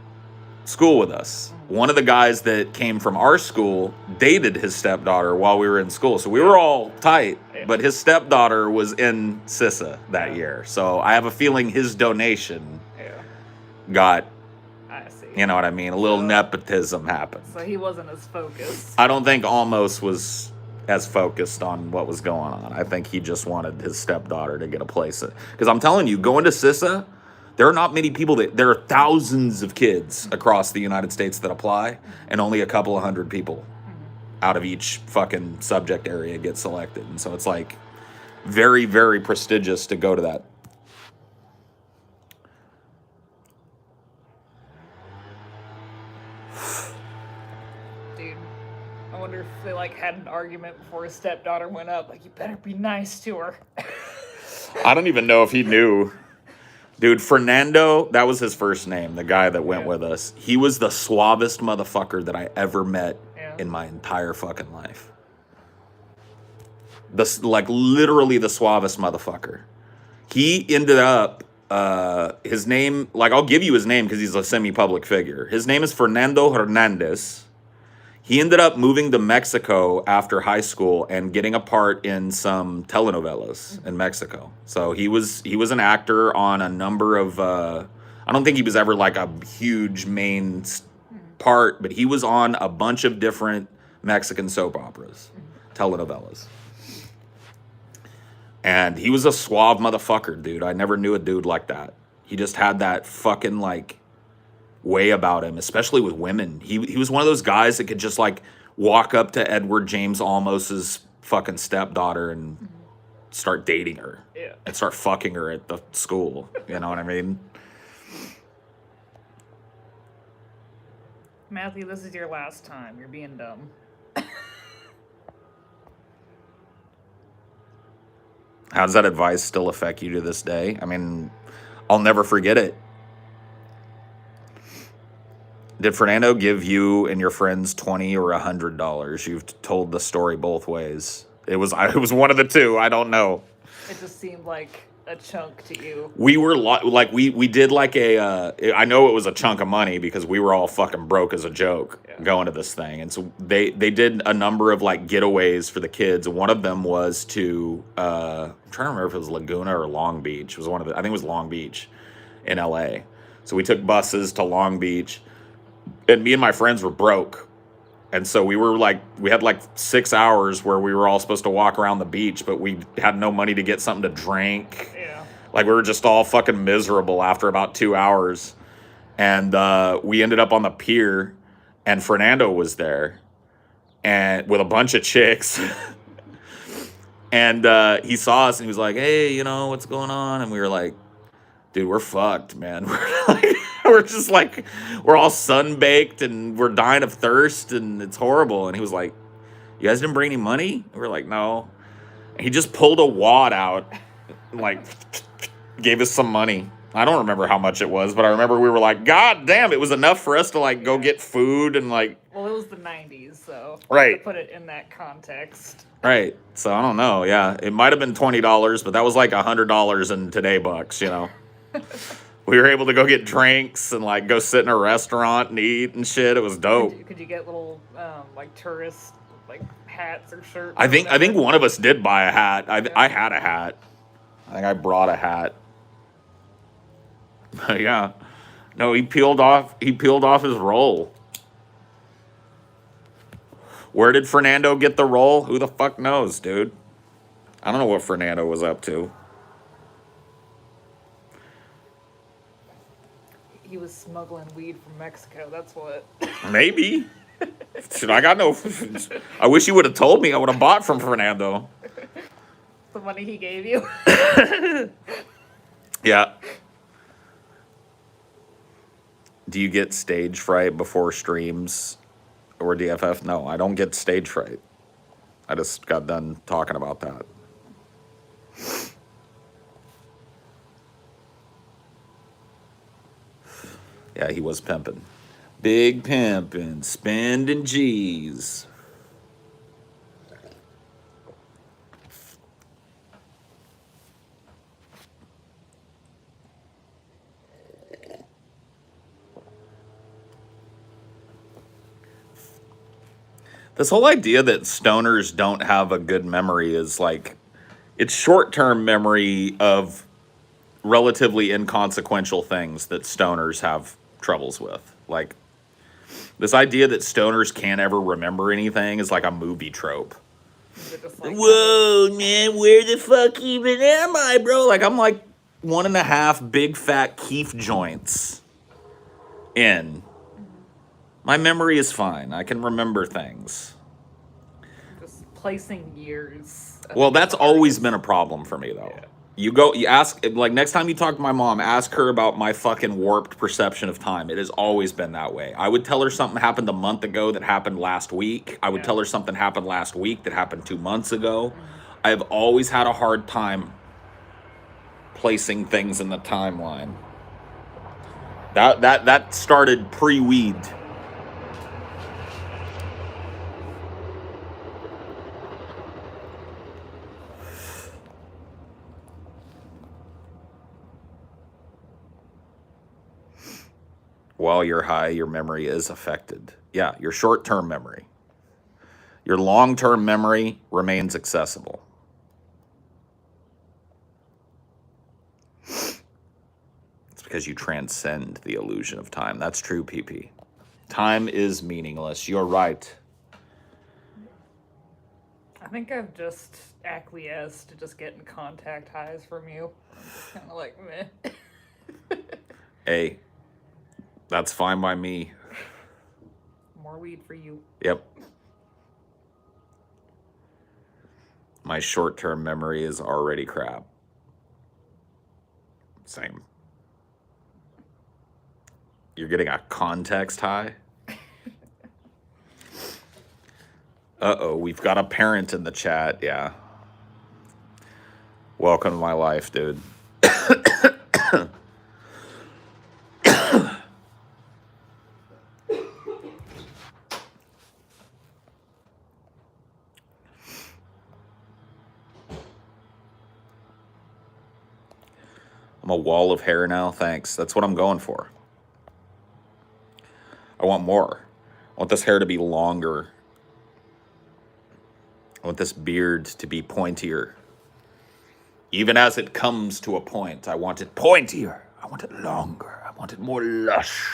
school with us. One of the guys that came from our school dated his stepdaughter while we were in school. So we were all tight, but his stepdaughter was in CISA that year. So I have a feeling his donation got, I see. you know what I mean? A little nepotism happened. So he wasn't as focused. I don't think Almost was as focused on what was going on. I think he just wanted his stepdaughter to get a place. Because I'm telling you, going to CISA, there are not many people there are thousands of kids across the United States that apply, and only a couple of hundred people out of each fucking subject area get selected. And so it's like very, very prestigious to go to that. Dude, I wonder if they had an argument before his stepdaughter went up. Like, you better be nice to her. I don't even know if he knew. Dude, Fernando, that was his first name, the guy that went with us. He was the suavest motherfucker that I ever met in my entire fucking life. Literally the suavest motherfucker. He ended up, his name, I'll give you his name because he's a semi-public figure. His name is Fernando Hernandez. He ended up moving to Mexico after high school and getting a part in some telenovelas in Mexico. So he was an actor on a number of, I don't think he was ever a huge main part, but he was on a bunch of different Mexican soap operas, telenovelas. And he was a suave motherfucker, dude. I never knew a dude like that. He just had that fucking way about him, especially with women. He was one of those guys that could just walk up to Edward James Olmos's fucking stepdaughter and start dating her. Yeah. And start fucking her at the school. You know what I mean? Matthew, this is your last time. You're being dumb. How does that advice still affect you to this day? I mean, I'll never forget it. Did Fernando give you and your friends $20 or $100? You've told the story both ways. It was one of the two. I don't know. It just seemed like a chunk to you. We were we did I know it was a chunk of money because we were all fucking broke as a joke going to this thing. And so they did a number of getaways for the kids. And one of them was to, I'm trying to remember if it was Laguna or Long Beach. It was I think it was Long Beach in LA. So we took buses to Long Beach. And me and my friends were broke. And so we were we had 6 hours where we were all supposed to walk around the beach, but we had no money to get something to drink. Yeah. We were just all fucking miserable after about 2 hours. And we ended up on the pier, and Fernando was there and with a bunch of chicks. And he saw us and he was like, hey, what's going on? And we were like, dude, we're fucked, man. We're just we're all sun-baked and we're dying of thirst and it's horrible. And he was like, you guys didn't bring any money? And we're like, no. And he just pulled a wad out and gave us some money. I don't remember how much it was, but I remember we were like, God damn, it was enough for us to go get food and Well, it was the 90s, so right. To put it in that context. Right. So I don't know. Yeah, it might have been $20, but that was $100 in today bucks, We were able to go get drinks and go sit in a restaurant and eat and shit. It was dope. Could you get little tourist hats or shirts? I think one of us did buy a hat. I had a hat. I think I brought a hat. Yeah. No, he peeled off his roll. Where did Fernando get the roll? Who the fuck knows, dude? I don't know what Fernando was up to. He was smuggling weed from Mexico. That's what. Maybe. Shit, I got no. I wish you would have told me. I would have bought from Fernando. The money he gave you. Yeah. Do you get stage fright before streams or DFF? No, I don't get stage fright. I just got done talking about that. Yeah, he was pimping. Big pimping, spending G's. This whole idea that stoners don't have a good memory is like, it's short-term memory of relatively inconsequential things that stoners have troubles with. Like, this idea that stoners can't ever remember anything is like a movie trope. Is it just like Whoa, man, where the fuck even am I, bro? Like, I'm like 1.5 big fat Keef joints in. My memory is fine. I can remember things. just placing years? Well, that's always been a problem for me, though. Yeah. You ask, like, next time you talk to my mom, ask her about my fucking warped perception of time. It has always been that way. I would tell her something happened a month ago that happened last week. I would Yeah. tell her something happened last week that happened 2 months ago. I have always had a hard time placing things in the timeline. That started pre-weed. While you're high, your memory is affected. Yeah, your short-term memory. Your long-term memory remains accessible. It's because you transcend the illusion of time. That's true, PP. Time is meaningless. You're right. I think I've just acquiesced to just getting contact highs from you. I'm just kind of like, meh. Hey, that's fine by me. More weed for you. Yep. My short-term memory is already crap. Same. You're getting a context high? Uh-oh, we've got a parent in the chat, yeah. Welcome to my life, dude. I'm a wall of hair now, thanks. That's what I'm going for. I want more. I want this hair to be longer. I want this beard to be pointier. Even as it comes to a point, I want it pointier. I want it longer. I want it more lush.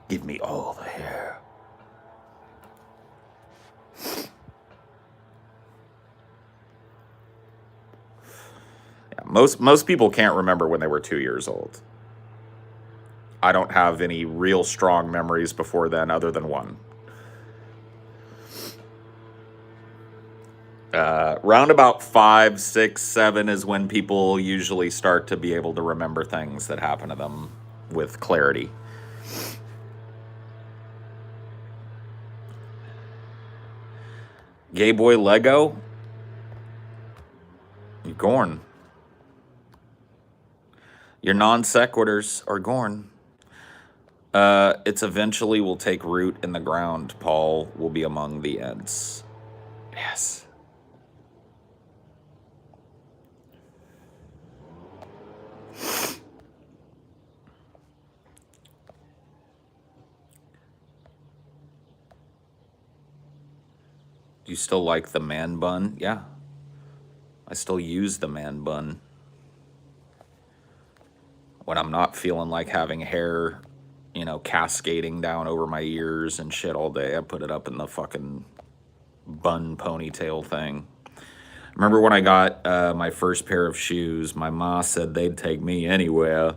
Give me all the hair. Yeah, most people can't remember when they were 2 years old. I don't have any real strong memories before then other than one. Round about 5, 6, 7 is when people usually start to be able to remember things that happen to them with clarity. Gay boy Lego? You're gorn. Your non sequiturs are gorn. It's eventually will take root in the ground. Paul will be among the ends. Yes. Do you still like the man bun? Yeah. I still use the man bun. When I'm not feeling like having hair, cascading down over my ears and shit all day, I put it up in the fucking bun ponytail thing. Remember when I got my first pair of shoes, my ma said they'd take me anywhere.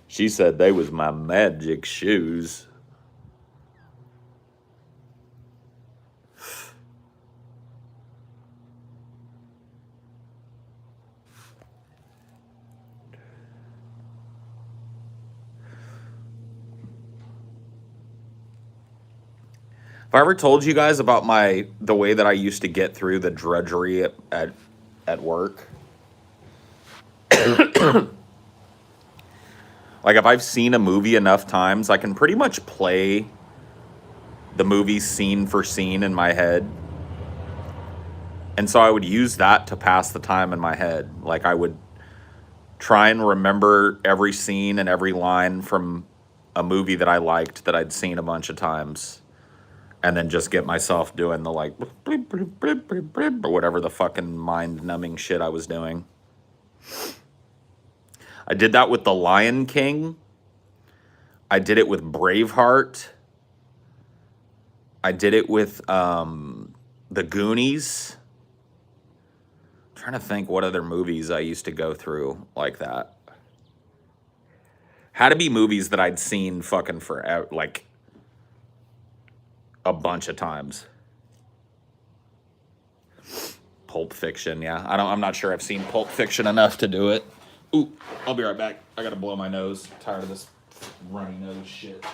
She said they was my magic shoes. I ever told you guys about the way that I used to get through the drudgery at work? Like if I've seen a movie enough times, I can pretty much play the movie scene for scene in my head. And so I would use that to pass the time in my head. Like I would try and remember every scene and every line from a movie that I liked that I'd seen a bunch of times. And then just get myself doing the like, or whatever the fucking mind numbing shit I was doing. I did that with The Lion King. I did it with Braveheart. I did it with The Goonies. I'm trying to think what other movies I used to go through like that. Had to be movies that I'd seen fucking forever, like a bunch of times. Pulp Fiction, yeah. I'm not sure I've seen Pulp Fiction enough to do it. Ooh, I'll be right back. I gotta blow my nose. I'm tired of this runny nose shit.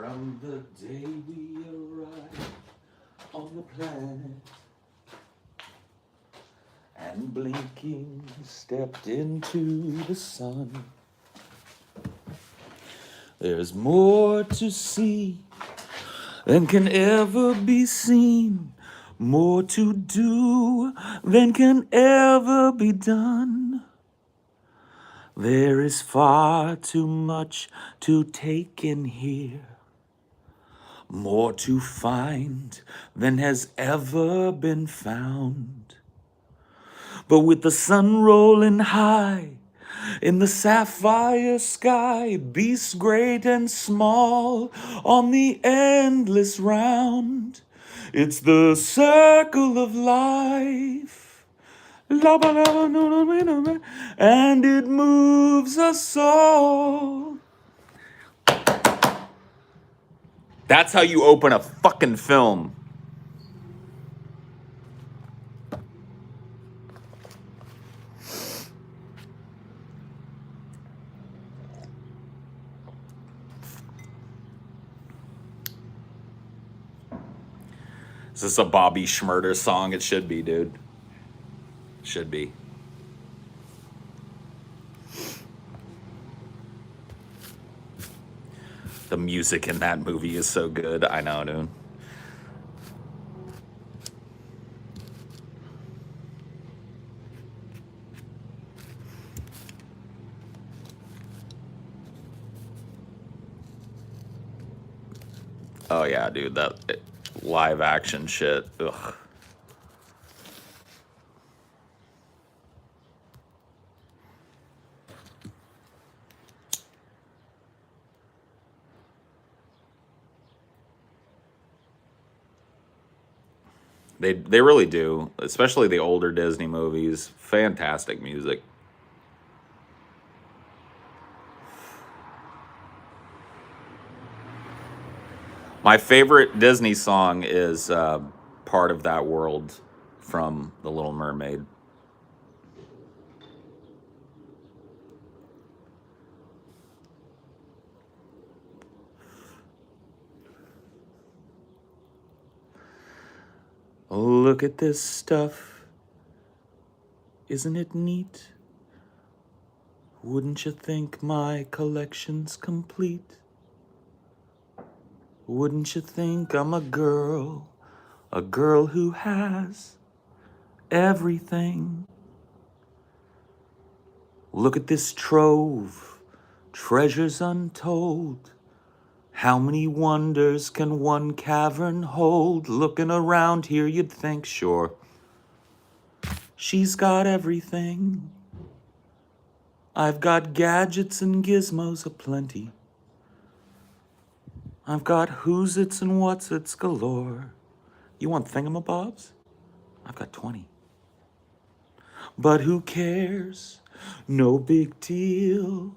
From the day we arrived on the planet and blinking stepped into the sun, there's more to see than can ever be seen, more to do than can ever be done. There is far too much to take in here, more to find than has ever been found. But with the sun rolling high in the sapphire sky, beasts great and small on the endless round, it's the circle of life. And it moves us all. That's how you open a fucking film. Is this a Bobby Schmurder song? It should be, dude. Should be. The music in that movie is so good. I know, dude. Oh yeah, dude, that live action shit. Ugh. They really do, especially the older Disney movies. Fantastic music. My favorite Disney song is Part of That World from The Little Mermaid. Look at this stuff. Isn't it neat? Wouldn't you think my collection's complete? Wouldn't you think I'm a girl who has everything? Look at this trove treasures untold. How many wonders can one cavern hold? Looking around here, you'd think, sure, she's got everything. I've got gadgets and gizmos aplenty. I've got who's its and what's its galore. You want thingamabobs? I've got 20. But who cares? No big deal.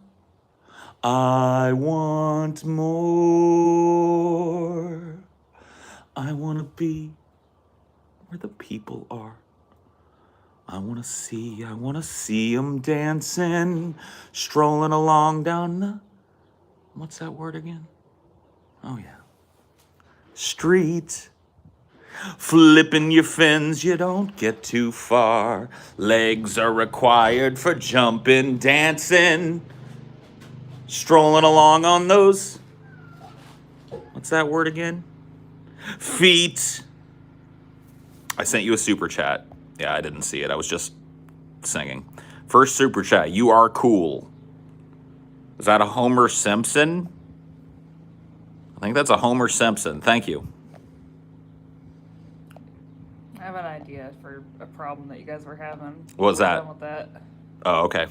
I want more. I want to be where the people are. I want to see 'em dancing, strolling along down the, what's that word again? Oh yeah. Street. Flipping your fins, you don't get too far. Legs are required for jumping, dancing, strolling along on those, what's that word again? Feet. I sent you a super chat. Yeah, I didn't see it. I was just singing. First super chat. You are cool. Is that a Homer Simpson? I think that's a Homer Simpson. Thank you. I have an idea for a problem that you guys were having. What was We're that? done with that. Oh, okay.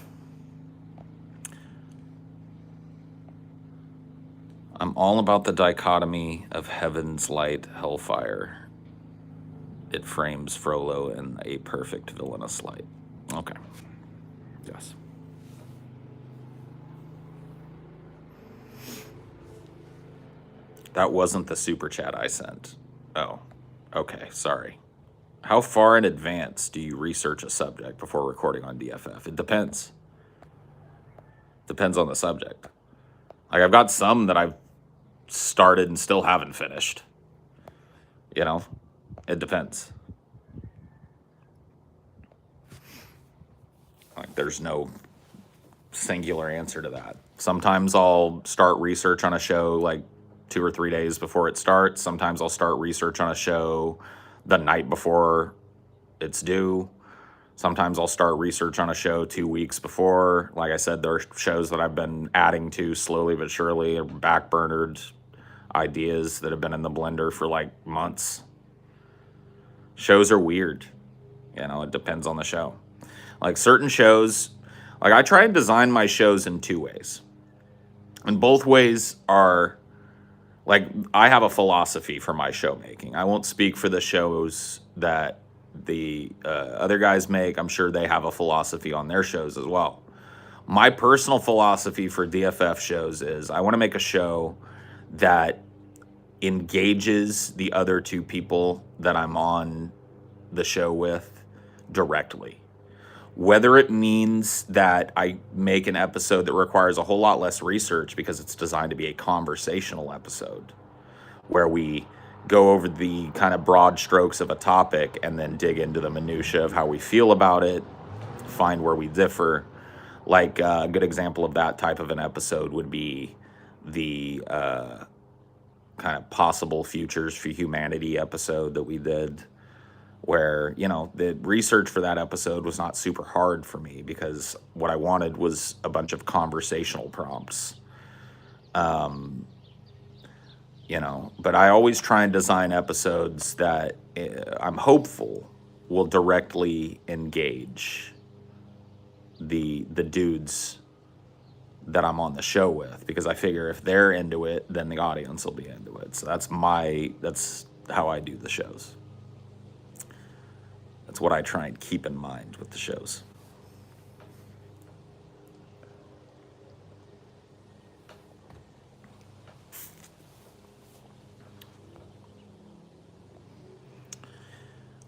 I'm all about the dichotomy of heaven's light, hellfire. It frames Frollo in a perfect villainous light. Okay. Yes. That wasn't the super chat I sent. Oh, okay. Sorry. How far in advance do you research a subject before recording on DFF? It depends. Depends on the subject. Like, I've got some that I've started and still haven't finished. You know, it depends. Like, there's no singular answer to that. Sometimes I'll start research on a show like 2 or 3 days before it starts. Sometimes I'll start research on a show the night before it's due. Sometimes I'll start research on a show 2 weeks before. Like I said, there are shows that I've been adding to slowly but surely, or backburnered ideas that have been in the blender for like months. Shows are weird. You know, it depends on the show. Like certain shows, like I try and design my shows in 2 ways. And both ways are, like, I have a philosophy for my show making. I won't speak for the shows that the other guys make. I'm sure they have a philosophy on their shows as well. My personal philosophy for DFF shows is I want to make a show that engages the other 2 people that I'm on the show with directly. Whether it means that I make an episode that requires a whole lot less research because it's designed to be a conversational episode where we go over the kind of broad strokes of a topic and then dig into the minutia of how we feel about it, find where we differ. Like a good example of that type of an episode would be the kind of possible futures for humanity episode that we did, where, you know, the research for that episode was not super hard for me because what I wanted was a bunch of conversational prompts. You know, but I always try and design episodes that I'm hopeful will directly engage the dudes that I'm on the show with, because I figure if they're into it, then the audience will be into it. So that's how I do the shows. That's what I try and keep in mind with the shows.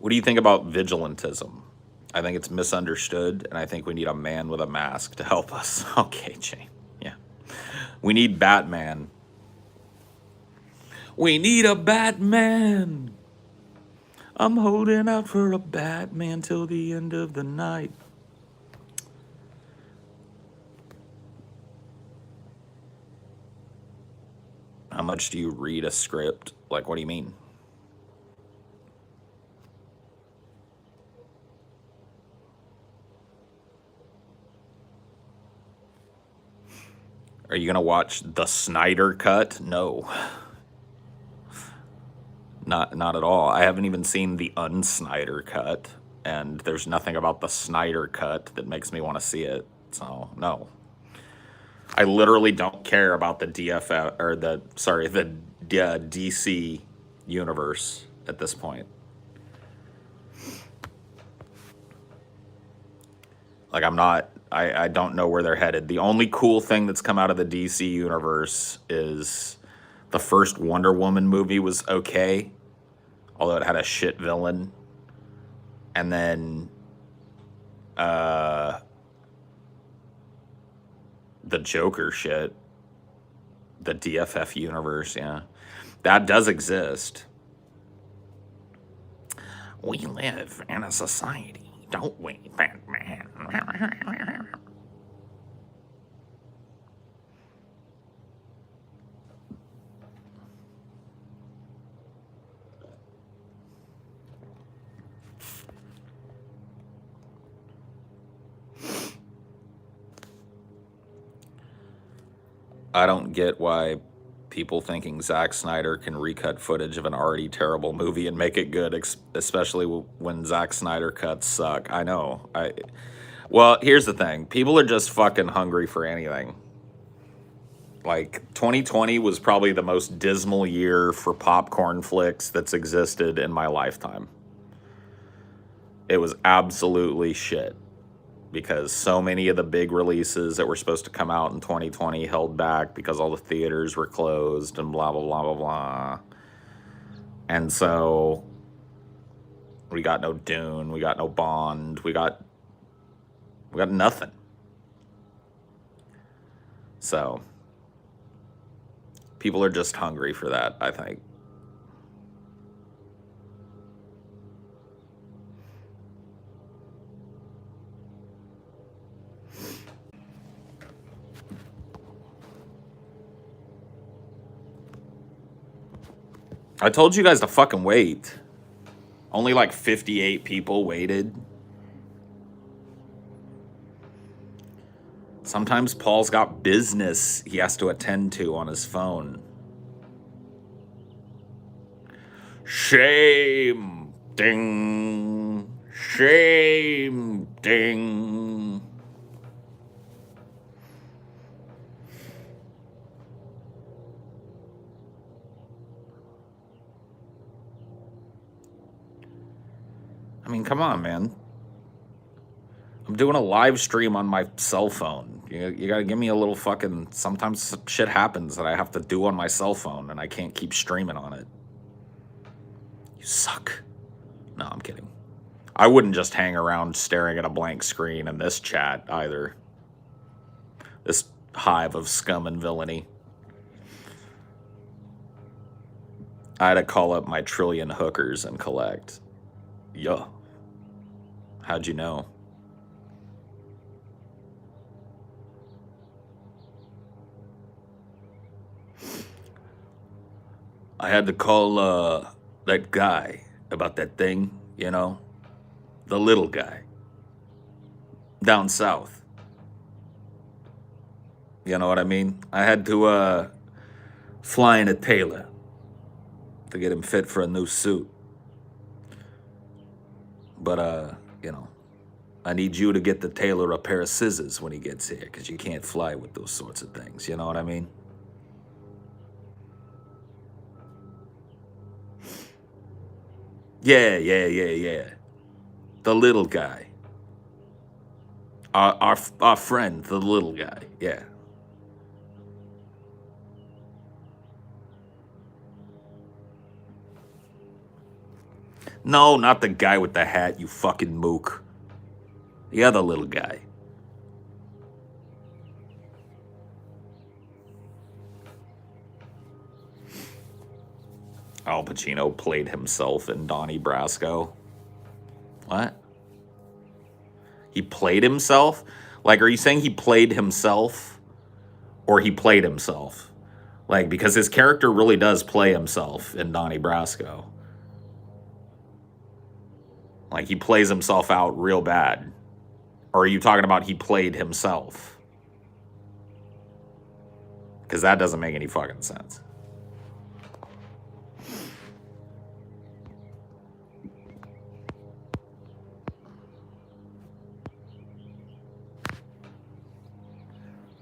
What do you think about vigilantism? I think it's misunderstood, and I think we need a man with a mask to help us. Okay, Jane. Yeah. We need Batman. We need a Batman. I'm holding out for a Batman till the end of the night. How much do you read a script? Like, what do you mean? Are you gonna watch the Snyder Cut? No, not at all. I haven't even seen the un-Snyder Cut, and there's nothing about the Snyder Cut that makes me want to see it. So no, I literally don't care about the DFF or the DC universe at this point. Like I don't know where they're headed. The only cool thing that's come out of the DC universe is the first Wonder Woman movie was okay, although it had a shit villain. And then the Joker shit, the DFF universe, yeah. That does exist. We live in a society, don't we, Batman? I don't get why people thinking Zack Snyder can recut footage of an already terrible movie and make it good, especially when Zack Snyder cuts suck. I know. Well, here's the thing. People are just fucking hungry for anything. Like, 2020 was probably the most dismal year for popcorn flicks that's existed in my lifetime. It was absolutely shit, because so many of the big releases that were supposed to come out in 2020 held back because all the theaters were closed and blah, blah, blah, blah, blah. And so we got no Dune, we got no Bond, we got nothing. So people are just hungry for that, I think. I told you guys to fucking wait. Only like 58 people waited. Sometimes Paul's got business he has to attend to on his phone. Shame, ding. Shame, ding. I mean, come on, man. I'm doing a live stream on my cell phone. You gotta give me a little fucking... Sometimes shit happens that I have to do on my cell phone, and I can't keep streaming on it. You suck. No, I'm kidding. I wouldn't just hang around staring at a blank screen in this chat, either. This hive of scum and villainy. I had to call up my trillion hookers and collect. Yeah. How'd you know? I had to call that guy about that thing, you know? The little guy. Down south. You know what I mean? I had to fly in a tailor to get him fit for a new suit. But, you know, I need you to get the tailor a pair of scissors when he gets here, because you can't fly with those sorts of things. You know what I mean? Yeah. The little guy. Our friend, the little guy. Yeah. No, not the guy with the hat, you fucking mook. The other little guy. Al Pacino played himself in Donnie Brasco. What? He played himself? Like, are you saying he played himself? Or he played himself? Like, because his character really does play himself in Donnie Brasco. Like, he plays himself out real bad. Or are you talking about he played himself? Because that doesn't make any fucking sense.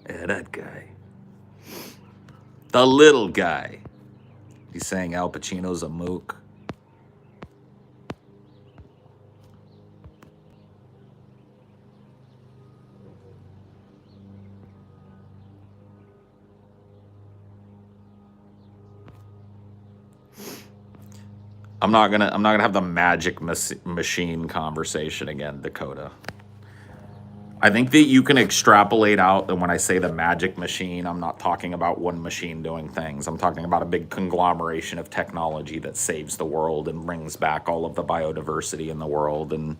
Yeah, that guy. The little guy. He's saying Al Pacino's a mook. I'm not gonna have the magic machine conversation again, Dakota. I think that you can extrapolate out, and when I say the magic machine, I'm not talking about one machine doing things. I'm talking about a big conglomeration of technology that saves the world and brings back all of the biodiversity in the world and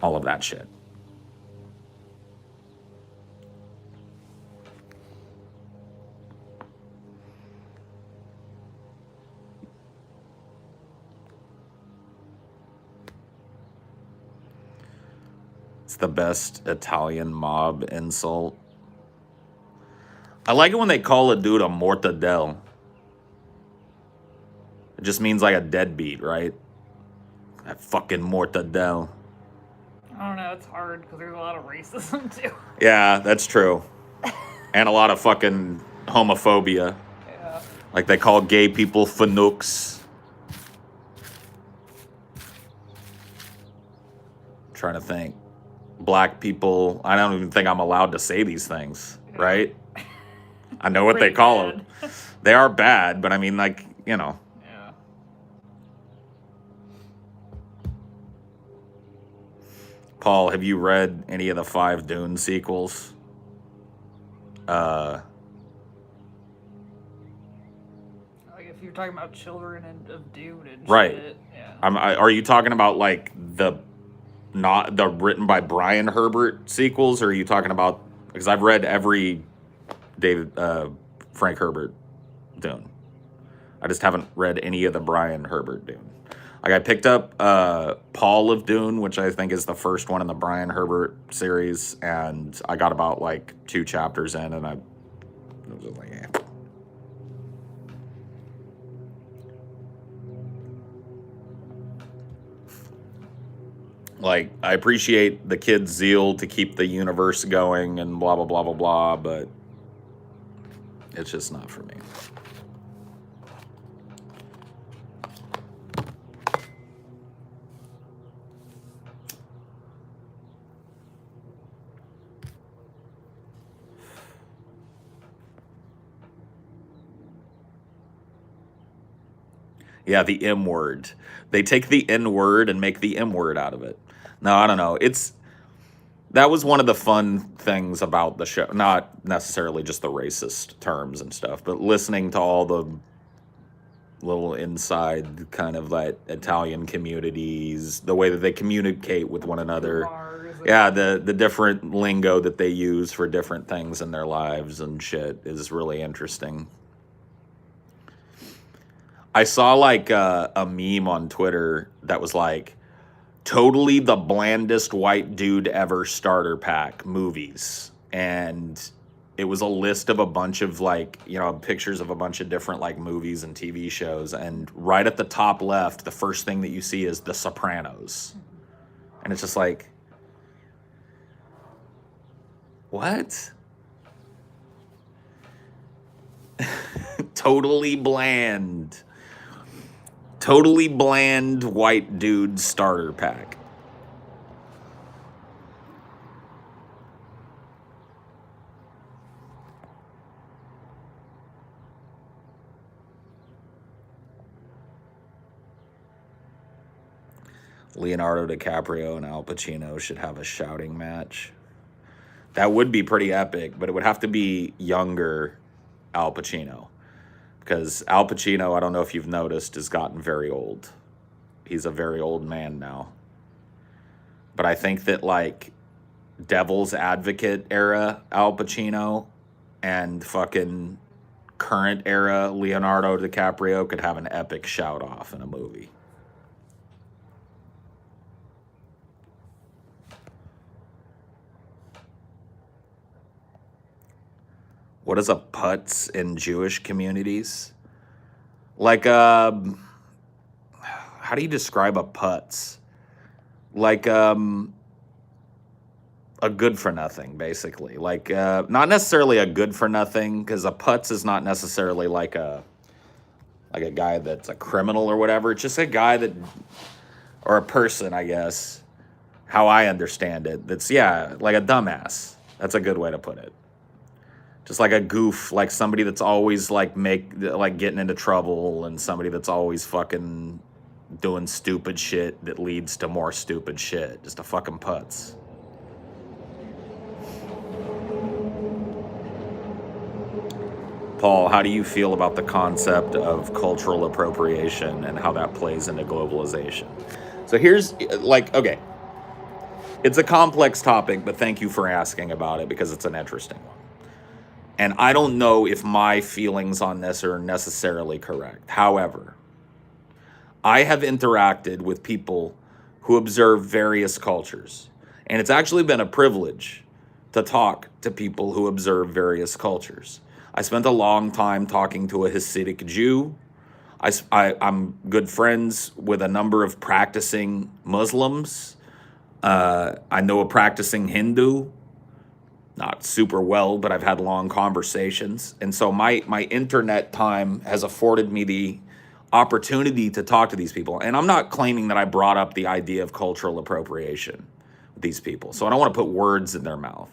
all of that shit. It's the best Italian mob insult. I like it when they call a dude a mortadell. It just means like a deadbeat, right? That fucking mortadell. I don't know. It's hard because there's a lot of racism too. Yeah, that's true. And a lot of fucking homophobia. Yeah. Like they call gay people fanooks. I'm trying to think. Black people, I don't even think I'm allowed to say these things, right? I know what they call them. They are bad, but I mean, like, you know. Yeah. Paul, have you read any of the 5 Dune sequels? Like if you're talking about children and of Dune and Right. shit. Yeah. Are you talking about like not the written by Brian Herbert sequels, or are you talking about, because I've read every Frank Herbert Dune. I just haven't read any of the Brian Herbert Dune. Like I picked up Paul of Dune, which I think is the first one in the Brian Herbert series, and I got about like 2 chapters in, and I was just like, eh. Like, I appreciate the kid's zeal to keep the universe going and blah, blah, blah, blah, blah, but it's just not for me. Yeah, the M word. They take the N word and make the M word out of it. No, I don't know. That was one of the fun things about the show. Not necessarily just the racist terms and stuff, but listening to all the little inside kind of like Italian communities, the way that they communicate with one another. Yeah, the different lingo that they use for different things in their lives and shit is really interesting. I saw like a meme on Twitter that was like, totally the blandest white dude ever starter pack movies. And it was a list of a bunch of like, you know, pictures of a bunch of different like movies and TV shows. And right at the top left, the first thing that you see is The Sopranos. And it's just like, what? Totally bland. Totally bland white dude starter pack. Leonardo DiCaprio and Al Pacino should have a shouting match. That would be pretty epic, but it would have to be younger Al Pacino. Because Al Pacino, I don't know if you've noticed, has gotten very old. He's a very old man now. But I think that like Devil's Advocate era Al Pacino and fucking current era Leonardo DiCaprio could have an epic shout off in a movie. What is a putz in Jewish communities? Like, how do you describe a putz? Like, a good for nothing, basically. Like, not necessarily a good for nothing, because a putz is not necessarily like a guy that's a criminal or whatever. It's just a guy that, or a person, I guess, how I understand it. That's, yeah, like a dumbass. That's a good way to put it. Just like a goof, like somebody that's always like getting into trouble, and somebody that's always fucking doing stupid shit that leads to more stupid shit. Just a fucking putz. Paul, how do you feel about the concept of cultural appropriation and how that plays into globalization? So here's, like, okay, it's a complex topic, but thank you for asking about it because it's an interesting one. And I don't know if my feelings on this are necessarily correct. However, I have interacted with people who observe various cultures, and it's actually been a privilege to talk to people who observe various cultures. I spent a long time talking to a Hasidic Jew. I'm good friends with a number of practicing Muslims. I know a practicing Hindu, not super well, but I've had long conversations. And so my internet time has afforded me the opportunity to talk to these people. And I'm not claiming that I brought up the idea of cultural appropriation with these people. So I don't want to put words in their mouth.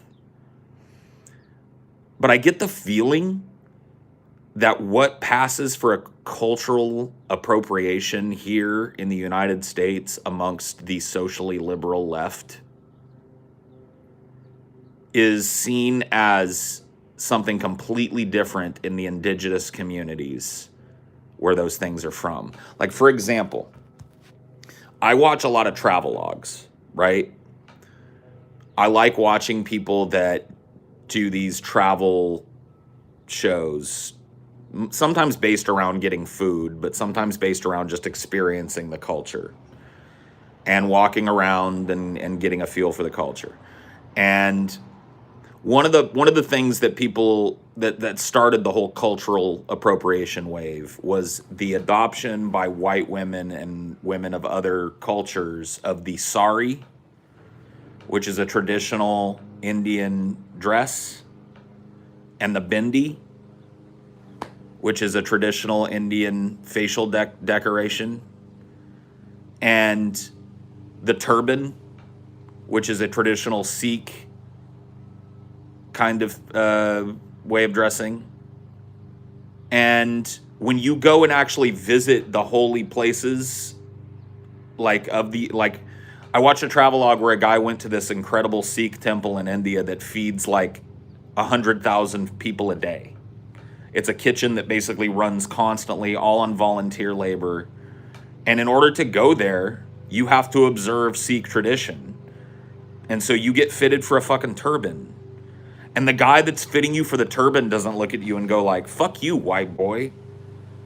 But I get the feeling that what passes for a cultural appropriation here in the United States amongst the socially liberal left is seen as something completely different in the indigenous communities where those things are from. Like, for example, I watch a lot of travelogues, right? I like watching people that do these travel shows, sometimes based around getting food, but sometimes based around just experiencing the culture and walking around and getting a feel for the culture. And one of the things that people that started the whole cultural appropriation wave was the adoption by white women and women of other cultures of the sari, which is a traditional Indian dress, and the bindi, which is a traditional Indian facial decoration, and the turban, which is a traditional Sikh kind of way of dressing. And when you go and actually visit the holy places, I watched a travelogue where a guy went to this incredible Sikh temple in India that feeds like 100,000 people a day. It's a kitchen that basically runs constantly, all on volunteer labor. And in order to go there, you have to observe Sikh tradition. And so you get fitted for a fucking turban. And the guy that's fitting you for the turban doesn't look at you and go like, fuck you, white boy.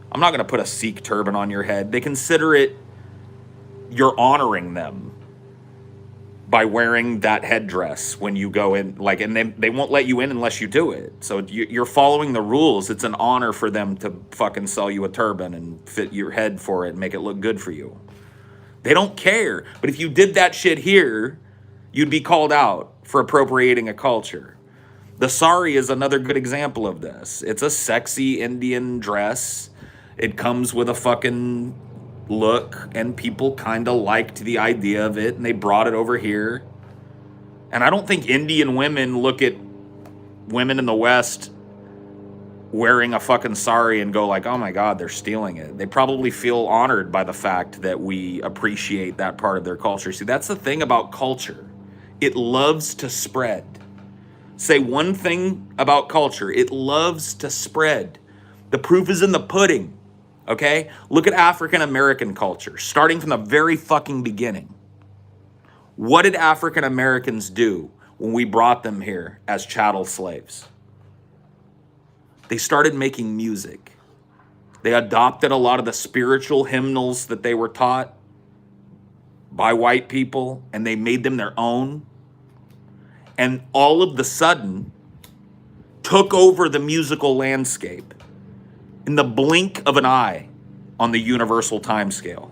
I'm not going to put a Sikh turban on your head. They consider it, you're honoring them by wearing that headdress when you go in, like, and they won't let you in unless you do it. So you're following the rules. It's an honor for them to fucking sell you a turban and fit your head for it and make it look good for you. They don't care. But if you did that shit here, you'd be called out for appropriating a culture. The sari is another good example of this. It's a sexy Indian dress. It comes with a fucking look, and people kind of liked the idea of it, and they brought it over here. And I don't think Indian women look at women in the West wearing a fucking sari and go like, oh my God, they're stealing it. They probably feel honored by the fact that we appreciate that part of their culture. See, that's the thing about culture. It loves to spread. Say one thing about culture, it loves to spread. The proof is in the pudding, okay? Look at African American culture, starting from the very fucking beginning. What did African Americans do when we brought them here as chattel slaves? They started making music. They adopted a lot of the spiritual hymnals that they were taught by white people, and they made them their own. And all of the sudden, took over the musical landscape in the blink of an eye on the universal timescale.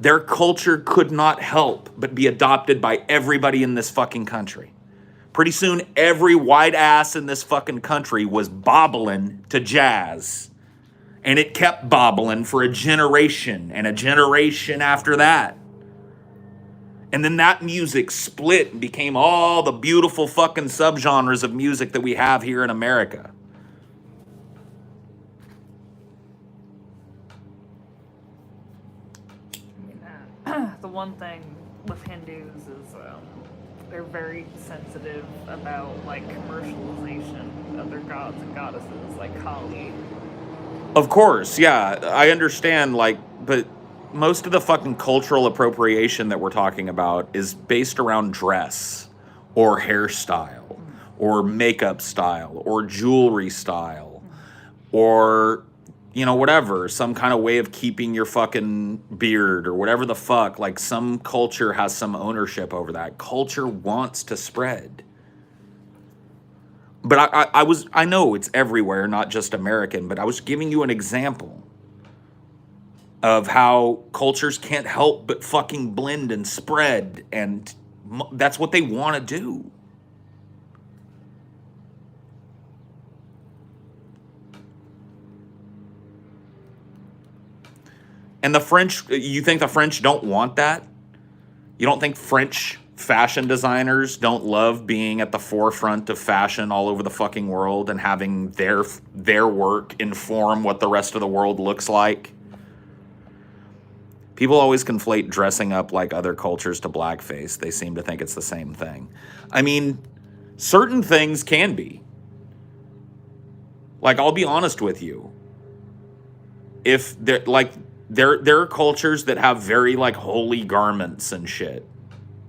Their culture could not help but be adopted by everybody in this fucking country. Pretty soon, every white ass in this fucking country was bobbling to jazz. And it kept bobbling for a generation and a generation after that. And then that music split and became all the beautiful fucking subgenres of music that we have here in America. The one thing with Hindus is they're very sensitive about like commercialization of their gods and goddesses, like Kali. Of course, yeah, I understand, like, but most of the fucking cultural appropriation that we're talking about is based around dress or hairstyle or makeup style or jewelry style or, you know, whatever, some kind of way of keeping your fucking beard or whatever the fuck. Like, some culture has some ownership over that. Culture wants to spread. But I know it's everywhere, not just American, but I was giving you an example of how cultures can't help but fucking blend and spread, and that's what they want to do. And the French, you think the French don't want that? You don't think French fashion designers don't love being at the forefront of fashion all over the fucking world and having their work inform what the rest of the world looks like? People always conflate dressing up like other cultures to blackface. They seem to think it's the same thing. I mean, certain things can be. Like, I'll be honest with you. If they're like, there are cultures that have very like holy garments and shit,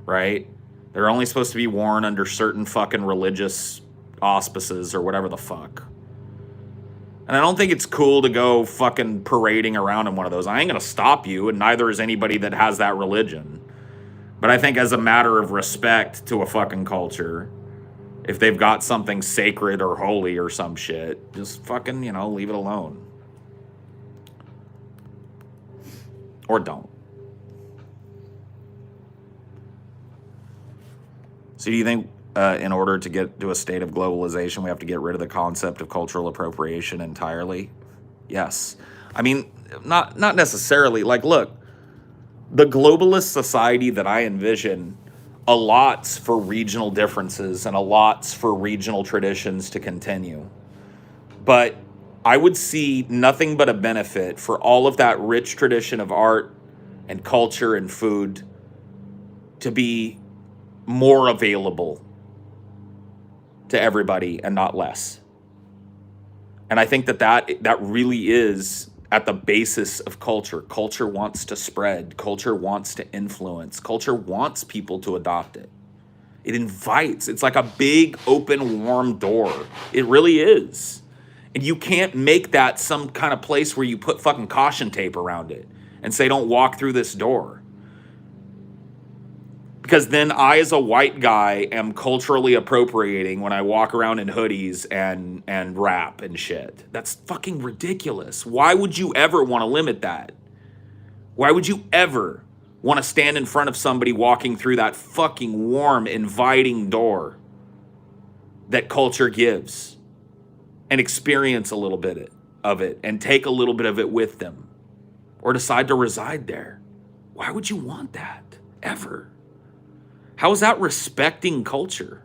right? They're only supposed to be worn under certain fucking religious auspices or whatever the fuck. And I don't think it's cool to go fucking parading around in one of those. I ain't gonna stop you, and neither is anybody that has that religion. But I think as a matter of respect to a fucking culture, if they've got something sacred or holy or some shit, just fucking, you know, leave it alone. Or don't. So do you think in order to get to a state of globalization, we have to get rid of the concept of cultural appropriation entirely? Yes. I mean, not necessarily. Like, look, the globalist society that I envision allots for regional differences and allots for regional traditions to continue. But I would see nothing but a benefit for all of that rich tradition of art and culture and food to be more available to everybody and not less. And I think that really is at the basis of culture. Culture wants to spread. Culture wants to influence. Culture wants people to adopt it. It invites. It's like a big, open, warm door. It really is. And you can't make that some kind of place where you put fucking caution tape around it and say, don't walk through this door. Because then I, as a white guy, am culturally appropriating when I walk around in hoodies and rap and shit. That's fucking ridiculous. Why would you ever want to limit that? Why would you ever want to stand in front of somebody walking through that fucking warm, inviting door that culture gives and experience a little bit of it and take a little bit of it with them or decide to reside there? Why would you want that ever? How is that respecting culture?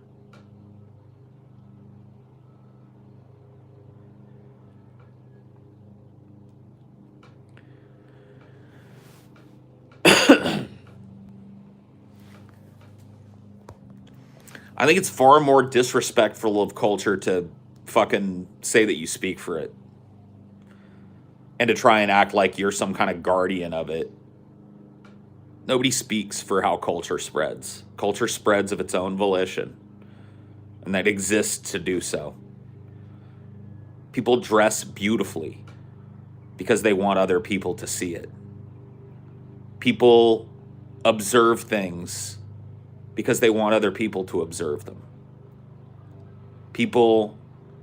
I think it's far more disrespectful of culture to fucking say that you speak for it and to try and act like you're some kind of guardian of it. Nobody speaks for how culture spreads. Culture spreads of its own volition, and that exists to do so. People dress beautifully because they want other people to see it. People observe things because they want other people to observe them. people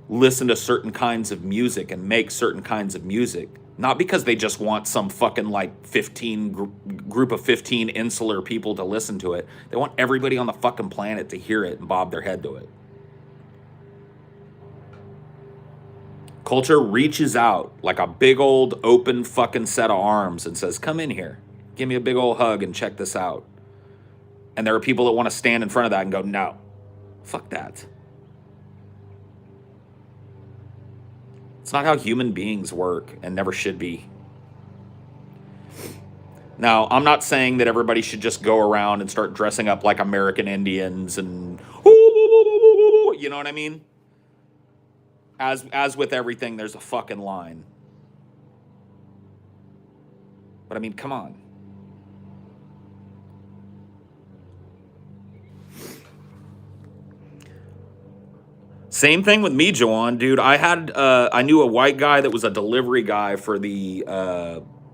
listen to certain kinds of music and make certain kinds of music, not because they just want some fucking like 15 group of 15 insular people to listen to it. They want everybody on the fucking planet to hear it and bob their head to it. Culture reaches out like a big old open fucking set of arms and says, come in here, give me a big old hug and check this out. And there are people that want to stand in front of that and go, no, fuck that. It's not how human beings work and never should be. Now, I'm not saying that everybody should just go around and start dressing up like American Indians and, you know what I mean? As with everything, there's a fucking line. But I mean, come on. Same thing with me, Joanne, dude. I knew a white guy that was a delivery guy for the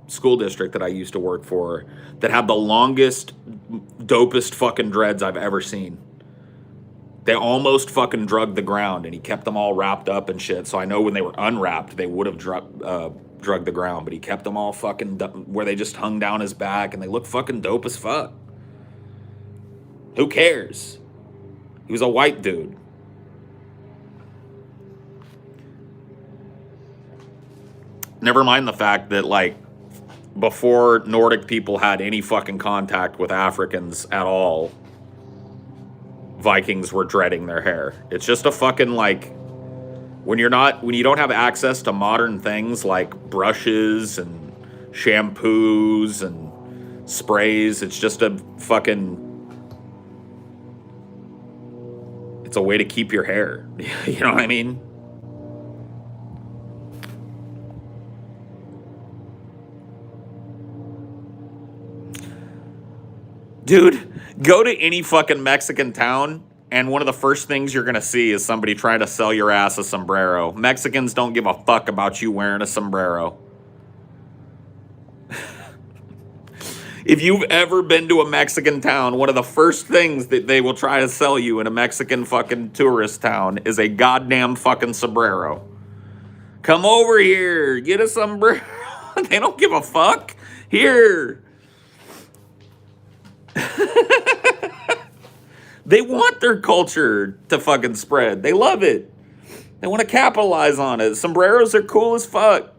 school district that I used to work for that had the longest, dopest fucking dreads I've ever seen. They almost fucking drugged the ground, and he kept them all wrapped up and shit. So I know when they were unwrapped, they would have drugged the ground, but he kept them all fucking where they just hung down his back, and they look fucking dope as fuck. Who cares? He was a white dude. Never mind the fact that, like, before Nordic people had any fucking contact with Africans at all, Vikings were dreading their hair. It's just a fucking, like, when you don't have access to modern things like brushes and shampoos and sprays, it's just a fucking, it's a way to keep your hair. You know what I mean? Dude, go to any fucking Mexican town, and one of the first things you're going to see is somebody trying to sell your ass a sombrero. Mexicans don't give a fuck about you wearing a sombrero. If you've ever been to a Mexican town, one of the first things that they will try to sell you in a Mexican fucking tourist town is a goddamn fucking sombrero. Come over here, get a sombrero. They don't give a fuck. Here. They want their culture to fucking spread. They love it. They want to capitalize on it. Sombreros are cool as fuck.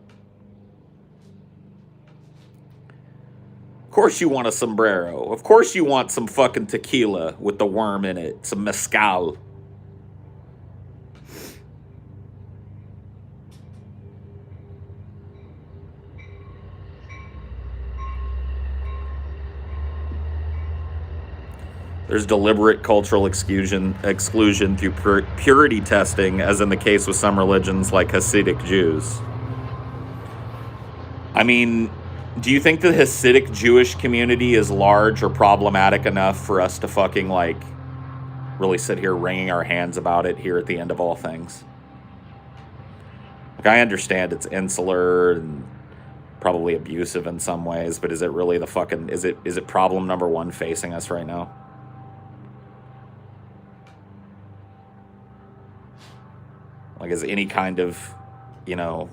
Of course you want a sombrero. Of course you want some fucking tequila with the worm in it. Some mezcal. There's deliberate cultural exclusion through purity testing, as in the case with some religions like Hasidic Jews. I mean, do you think the Hasidic Jewish community is large or problematic enough for us to fucking, like, really sit here wringing our hands about it here at the end of all things? Like, I understand it's insular and probably abusive in some ways, but is it really the fucking, is it problem number one facing us right now? Like, is any kind of, you know,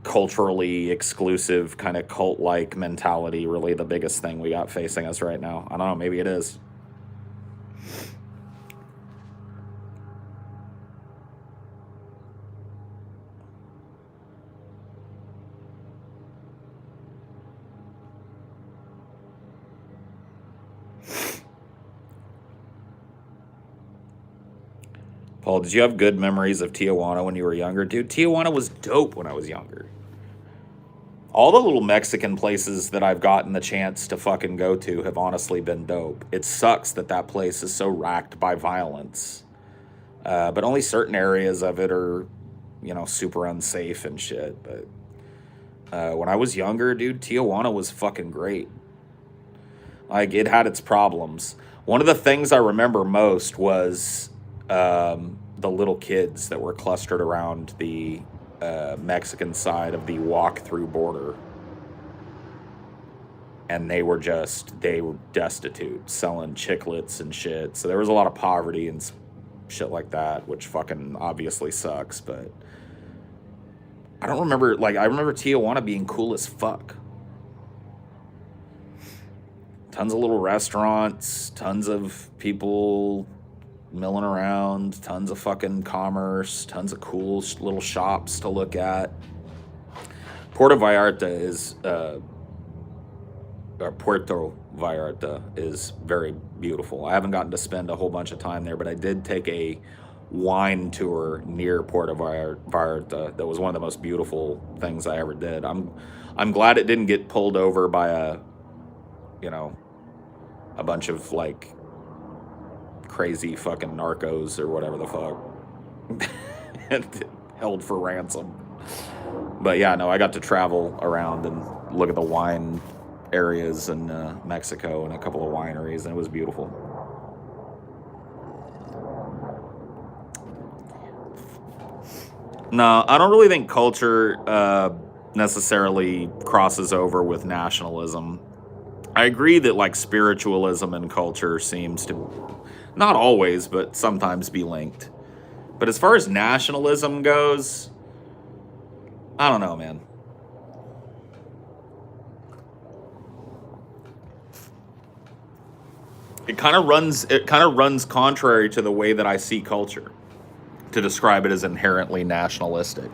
culturally exclusive kind of cult-like mentality really the biggest thing we got facing us right now? I don't know, maybe it is. Paul, did you have good memories of Tijuana when you were younger? Dude, Tijuana was dope when I was younger. All the little Mexican places that I've gotten the chance to fucking go to have honestly been dope. It sucks that that place is so racked by violence. But only certain areas of it are, you know, super unsafe and shit. But when I was younger, dude, Tijuana was fucking great. Like, it had its problems. One of the things I remember most was the little kids that were clustered around the Mexican side of the walk-through border. And they were destitute, selling chiclets and shit. So there was a lot of poverty and shit like that, which fucking obviously sucks, but I don't remember, like, I remember Tijuana being cool as fuck. Tons of little restaurants, tons of people milling around, tons of fucking commerce, tons of cool little shops to look at. Puerto Vallarta is, or Puerto Vallarta is very beautiful. I haven't gotten to spend a whole bunch of time there, but I did take a wine tour near Puerto Vallarta. That was one of the most beautiful things I ever did. I'm glad it didn't get pulled over by a, you know, a bunch of like crazy fucking narcos or whatever the fuck and held for ransom. But yeah, no, I got to travel around and look at the wine areas in Mexico and a couple of wineries, and it was beautiful. No, I don't really think culture necessarily crosses over with nationalism. I agree that like spiritualism and culture seems to, not always, but sometimes be linked. But as far as nationalism goes, I don't know, man. It kind of runs contrary to the way that I see culture, to describe it as inherently nationalistic.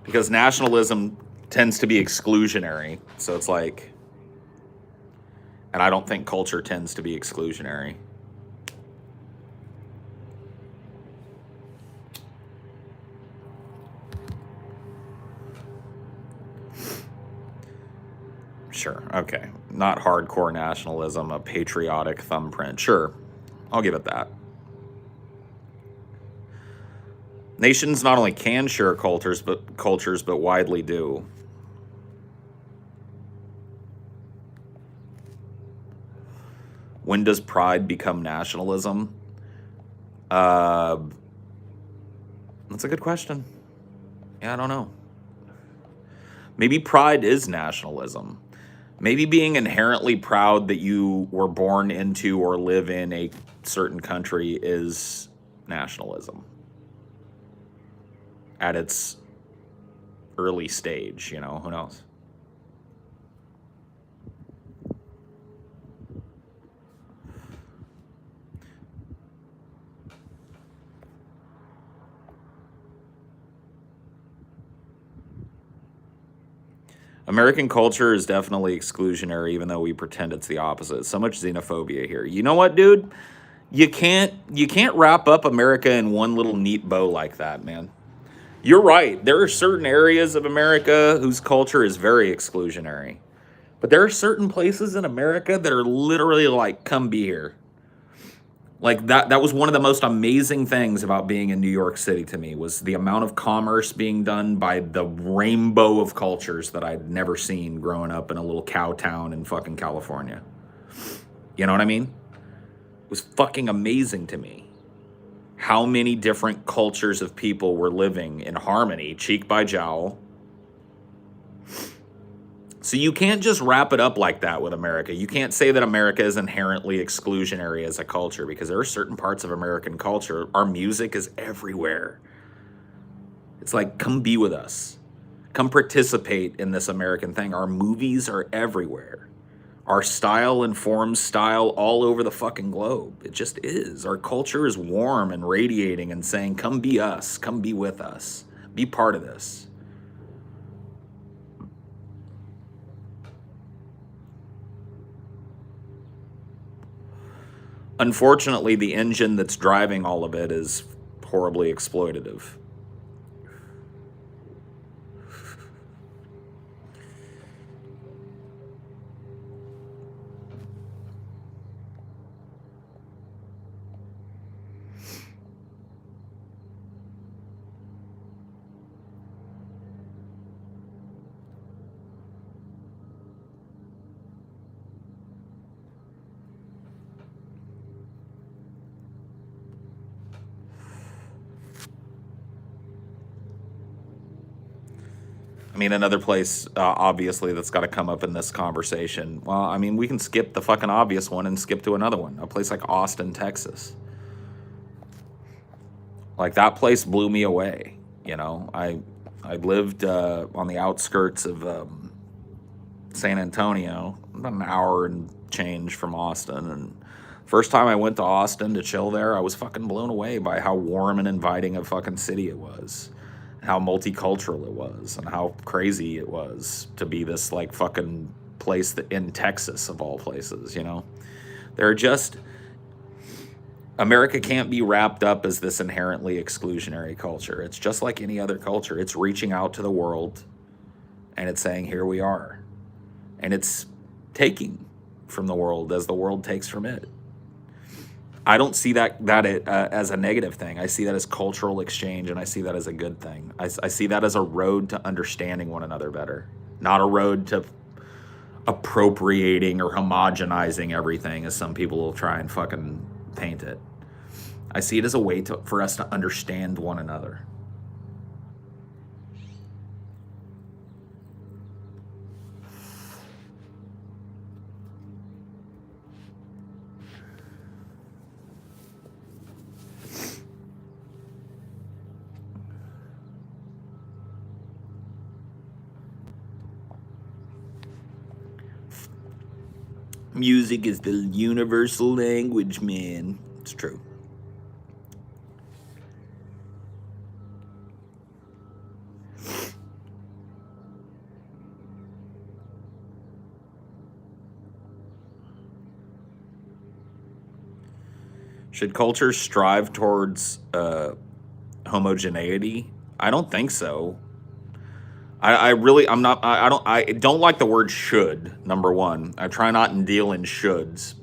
Because nationalism tends to be exclusionary. So it's like, and I don't think culture tends to be exclusionary. Sure, okay. Not hardcore nationalism, a patriotic thumbprint. Sure, I'll give it that. Nations not only can share cultures, but widely do. When does pride become nationalism? That's a good question. Yeah, I don't know. Maybe pride is nationalism. Maybe being inherently proud that you were born into or live in a certain country is nationalism at its early stage, you know, who knows? American culture is definitely exclusionary, even though we pretend it's the opposite. So much xenophobia here. You know what, dude? You can't wrap up America in one little neat bow like that, man. You're right. There are certain areas of America whose culture is very exclusionary. But there are certain places in America that are literally like, come be here. Like that was one of the most amazing things about being in New York City to me, was the amount of commerce being done by the rainbow of cultures that I'd never seen growing up in a little cow town in fucking California. You know what I mean? It was fucking amazing to me how many different cultures of people were living in harmony, cheek by jowl. So you can't just wrap it up like that with America. You can't say that America is inherently exclusionary as a culture, because there are certain parts of American culture. Our music is everywhere. It's like, come be with us. Come participate in this American thing. Our movies are everywhere. Our style informs style all over the fucking globe. It just is. Our culture is warm and radiating and saying, come be us. Come be with us. Be part of this. Unfortunately, the engine that's driving all of it is horribly exploitative. mean, another place, obviously, that's got to come up in this conversation. Well, I mean, we can skip the fucking obvious one and skip to another one. A place like Austin, Texas. Like, that place blew me away. You know, I lived on the outskirts of San Antonio, about an hour and change from Austin. And first time I went to Austin to chill there, I was fucking blown away by how warm and inviting a fucking city it was, how multicultural it was, and how crazy it was to be this like fucking place that in Texas of all places, you know. They're just America can't be wrapped up as this inherently exclusionary culture. It's just like any other culture. It's reaching out to the world and it's saying, here we are. And it's taking from the world as the world takes from it. I don't see that as a negative thing. I see that as cultural exchange, and I see that as a good thing. I see that as a road to understanding one another better, not a road to appropriating or homogenizing everything, as some people will try and fucking paint it. I see it as a way for us to understand one another. Music is the universal language, man. It's true. Should cultures strive towards homogeneity? I don't think so. I don't like the word should, number one. I try not to deal in shoulds.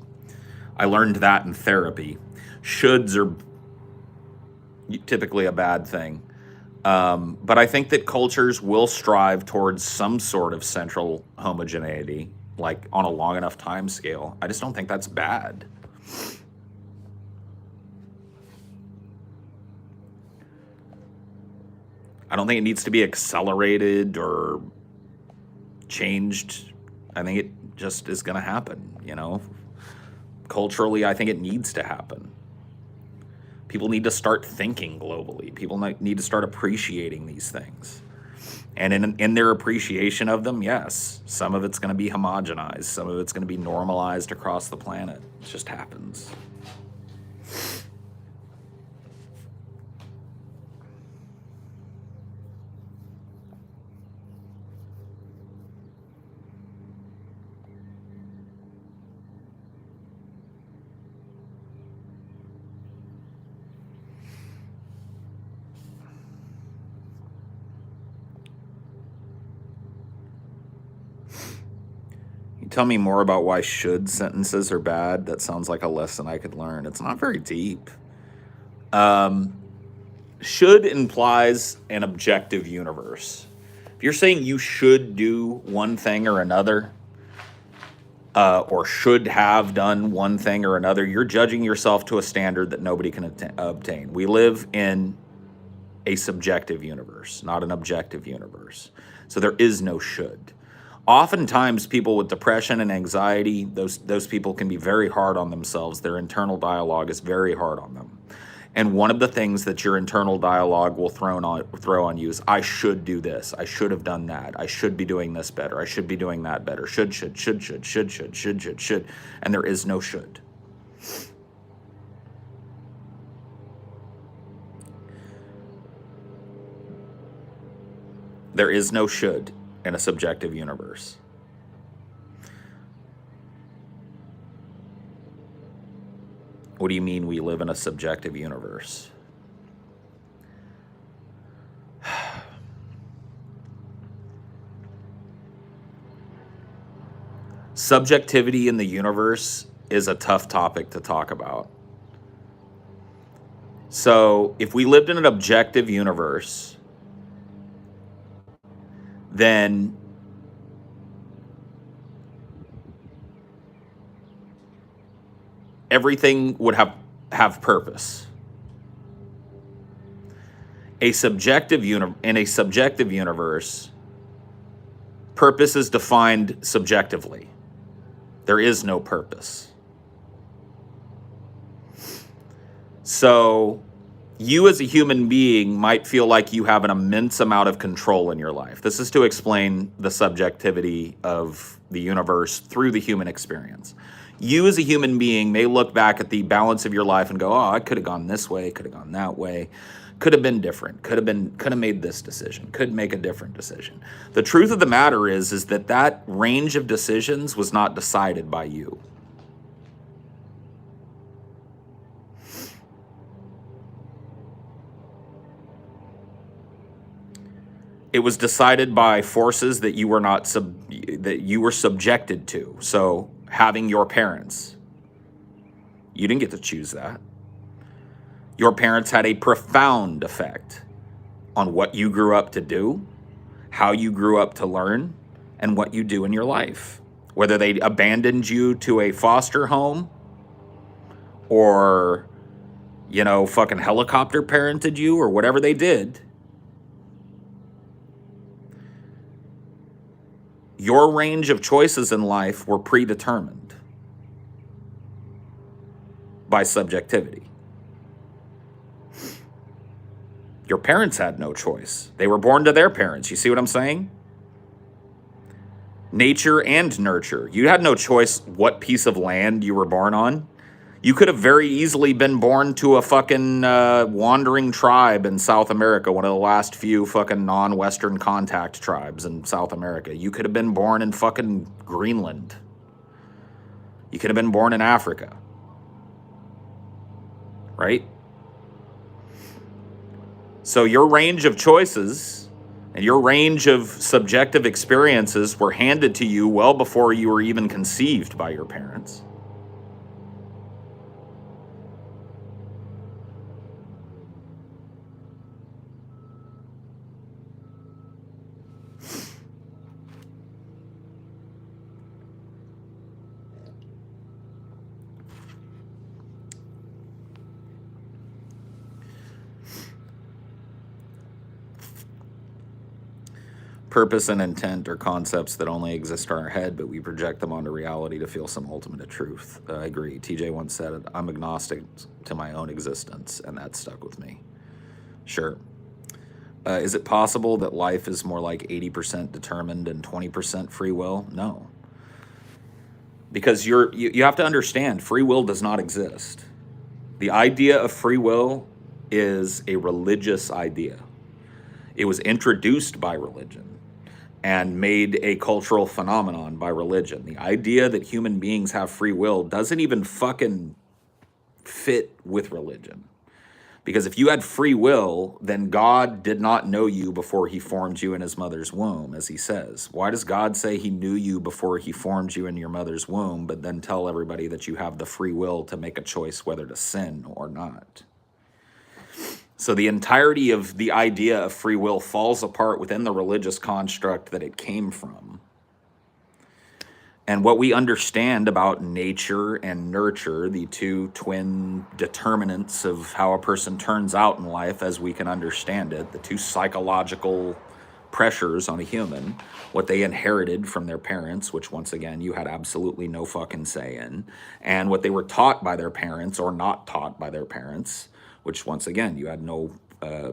I learned that in therapy. Shoulds are typically a bad thing. But I think that cultures will strive towards some sort of central homogeneity, like on a long enough time scale. I just don't think that's bad. I don't think it needs to be accelerated or changed. I think it just is going to happen, you know? Culturally, I think it needs to happen. People need to start thinking globally. People need to start appreciating these things. And in their appreciation of them, yes, some of it's going to be homogenized. Some of it's going to be normalized across the planet. It just happens. Tell me more about why should sentences are bad. That sounds like a lesson I could learn. It's not very deep. Should implies an objective universe. If you're saying you should do one thing or another, or should have done one thing or another, you're judging yourself to a standard that nobody can obtain. We live in a subjective universe, not an objective universe. So there is no should. Oftentimes, people with depression and anxiety, those people can be very hard on themselves. Their internal dialogue is very hard on them. And one of the things that your internal dialogue will throw on you is, I should do this. I should have done that. I should be doing this better. I should be doing that better. Should. And there is no should. There is no should in a subjective universe. What do you mean we live in a subjective universe? Subjectivity in the universe is a tough topic to talk about. So if we lived in an objective universe, then everything would have purpose. In a subjective universe, Purpose is defined subjectively. There is no purpose. So you as a human being might feel like you have an immense amount of control in your life. This is to explain the subjectivity of the universe through the human experience. You as a human being may look back at the balance of your life and go, oh, I could have gone this way, could have gone that way, could have been different, could have made this decision, could make a different decision. The truth of the matter is that range of decisions was not decided by you. It was decided by forces that you were not that you were subjected to. So having your parents, you didn't get to choose that. Your parents had a profound effect on what you grew up to do, how you grew up to learn, and what you do in your life. Whether they abandoned you to a foster home or, fucking helicopter parented you or whatever they did, your range of choices in life were predetermined by subjectivity. Your parents had no choice. They were born to their parents. You see what I'm saying? Nature and nurture. You had no choice what piece of land you were born on. You could have very easily been born to a fucking wandering tribe in South America, one of the last few fucking non-Western contact tribes in South America. You could have been born in fucking Greenland. You could have been born in Africa. Right? So your range of choices and your range of subjective experiences were handed to you well before you were even conceived by your parents. Purpose and intent are concepts that only exist in our head, but we project them onto reality to feel some ultimate truth. I agree. TJ once said, I'm agnostic to my own existence, and that stuck with me. Sure. Is it possible that life is more like 80% determined and 20% free will? No. Because you have to understand, free will does not exist. The idea of free will is a religious idea. It was introduced by religion and made a cultural phenomenon by religion. The idea that human beings have free will doesn't even fucking fit with religion. Because if you had free will, then God did not know you before he formed you in his mother's womb, as he says. Why does God say he knew you before he formed you in your mother's womb, but then tell everybody that you have the free will to make a choice whether to sin or not? So the entirety of the idea of free will falls apart within the religious construct that it came from. And what we understand about nature and nurture, the two twin determinants of how a person turns out in life as we can understand it, the two psychological pressures on a human, what they inherited from their parents, which once again, you had absolutely no fucking say in, and what they were taught by their parents or not taught by their parents, which once again, you had no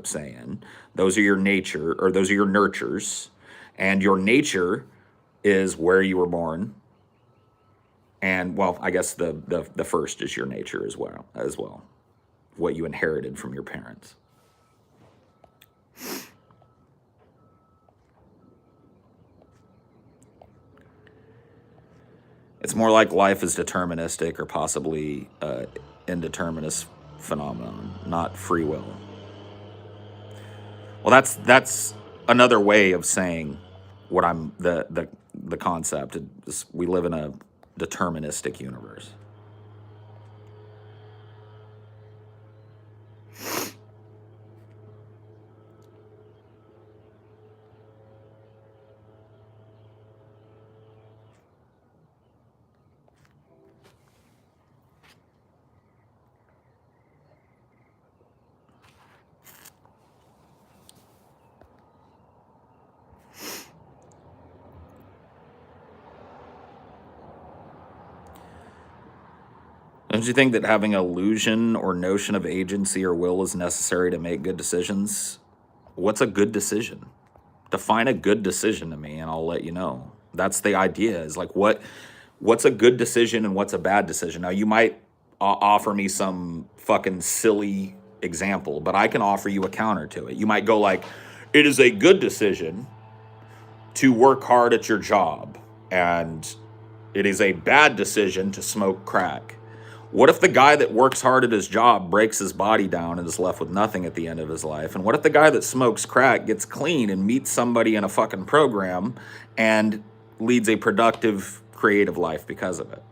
say in. Those are your nature, or those are your nurtures. And your nature is where you were born. And well, I guess the first is your nature as well, what you inherited from your parents. It's more like life is deterministic or possibly indeterminate phenomenon, not free will. Well, that's another way of saying what I'm the concept. We live in a deterministic universe. Don't you think that having illusion or notion of agency or will is necessary to make good decisions? What's a good decision? Define a good decision to me and I'll let you know. That's the idea, is like what's a good decision and what's a bad decision. Now you might offer me some fucking silly example, but I can offer you a counter to it. You might go like, it is a good decision to work hard at your job, and it is a bad decision to smoke crack. What if the guy that works hard at his job breaks his body down and is left with nothing at the end of his life? And what if the guy that smokes crack gets clean and meets somebody in a fucking program and leads a productive, creative life because of it?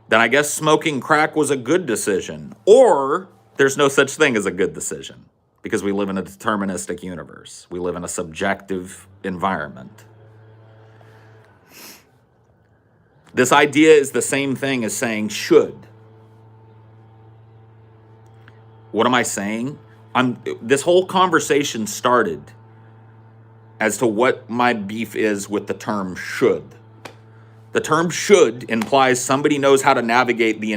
Then I guess smoking crack was a good decision. Or there's no such thing as a good decision, because we live in a deterministic universe. We live in a subjective environment. This idea is the same thing as saying should. What am I saying? This whole conversation started as to what my beef is with the term should. The term should implies somebody knows how to navigate the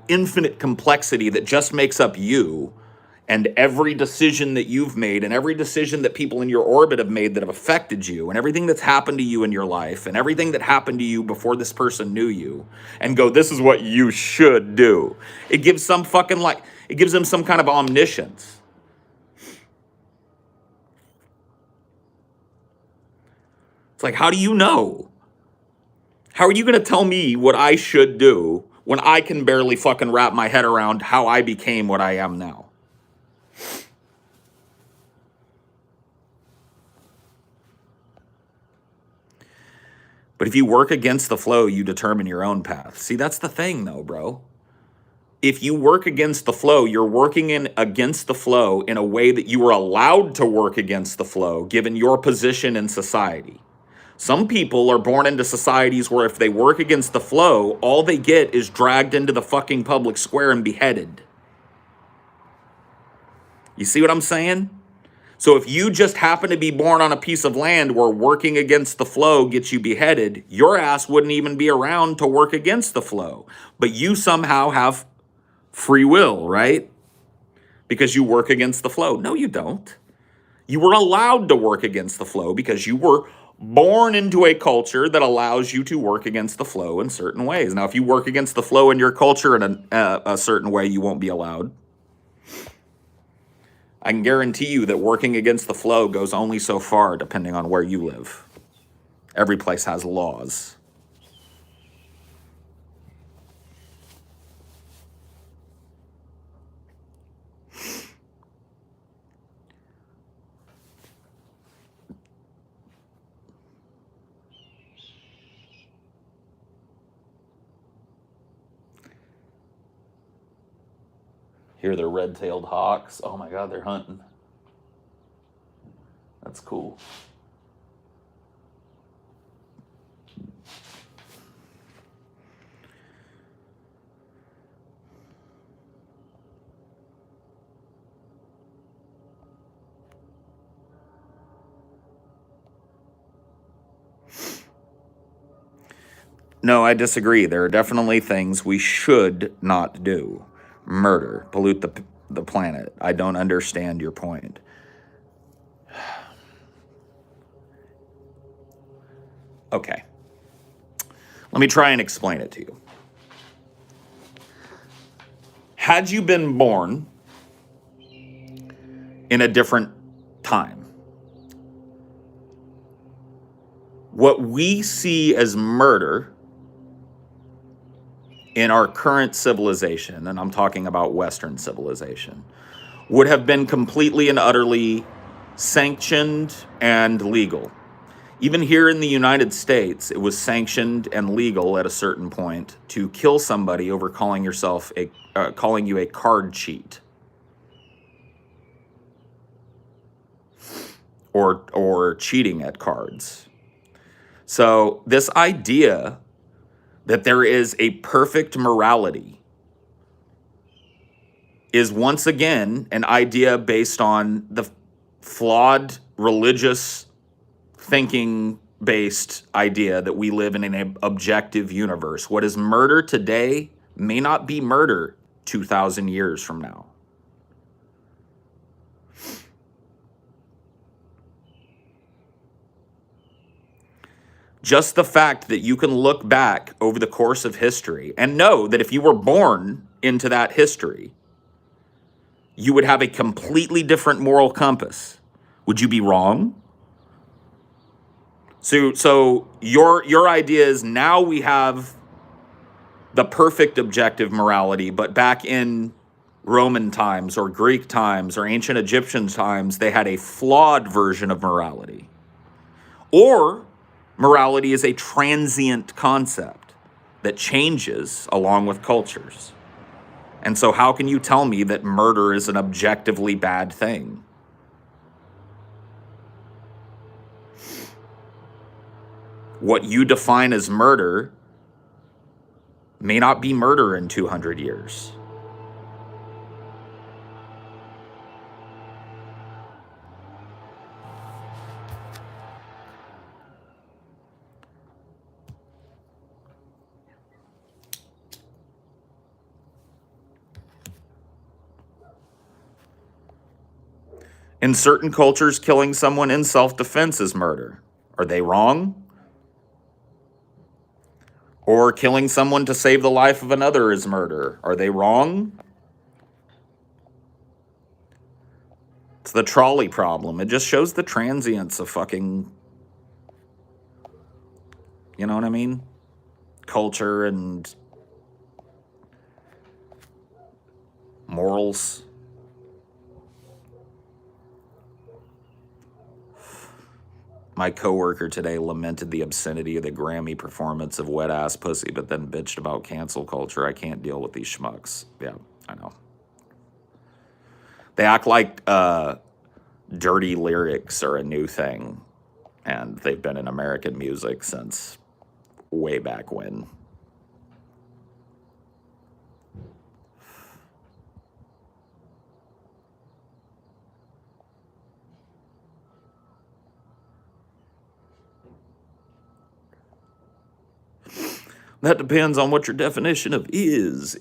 infinite complexity that just makes up you, and every decision that you've made, and every decision that people in your orbit have made that have affected you, and everything that's happened to you in your life, and everything that happened to you before this person knew you, and go, this is what you should do. It gives some fucking it gives them some kind of omniscience. It's like, how do you know? How are you going to tell me what I should do when I can barely fucking wrap my head around how I became what I am now? But if you work against the flow, you determine your own path. See, that's the thing though, bro. If you work against the flow, you're working against the flow in a way that you are allowed to work against the flow, given your position in society. Some people are born into societies where if they work against the flow, all they get is dragged into the fucking public square and beheaded. You see what I'm saying? So if you just happen to be born on a piece of land where working against the flow gets you beheaded, your ass wouldn't even be around to work against the flow. But you somehow have free will, right? Because you work against the flow. No, you don't. You were allowed to work against the flow because you were born into a culture that allows you to work against the flow in certain ways. Now, if you work against the flow in your culture in a certain way, you won't be allowed. I can guarantee you that working against the flow goes only so far depending on where you live. Every place has laws. Here they're red-tailed hawks. Oh my God, they're hunting. That's cool. No, I disagree. There are definitely things we should not do. Murder, pollute the planet. I don't understand your point. Okay. Let me try and explain it to you. Had you been born in a different time, what we see as murder in our current civilization, and I'm talking about Western civilization, would have been completely and utterly sanctioned and legal. Even here in the United States, it was sanctioned and legal at a certain point to kill somebody over calling you a card cheat, or cheating at cards. So this idea that there is a perfect morality is once again an idea based on the flawed religious thinking based idea that we live in an objective universe. What is murder today may not be murder 2,000 years from now. Just the fact that you can look back over the course of history and know that if you were born into that history, you would have a completely different moral compass. Would you be wrong? So your idea is now we have the perfect objective morality, but back in Roman times or Greek times or ancient Egyptian times, they had a flawed version of morality. Or morality is a transient concept that changes along with cultures. And so how can you tell me that murder is an objectively bad thing? What you define as murder may not be murder in 200 years. In certain cultures, killing someone in self-defense is murder. Are they wrong? Or killing someone to save the life of another is murder. Are they wrong? It's the trolley problem. It just shows the transience of fucking, you know what I mean? Culture and morals. My coworker today lamented the obscenity of the Grammy performance of Wet Ass Pussy, but then bitched about cancel culture. I can't deal with these schmucks. Yeah, I know. They act like dirty lyrics are a new thing, and they've been in American music since way back when. That depends on what your definition of is.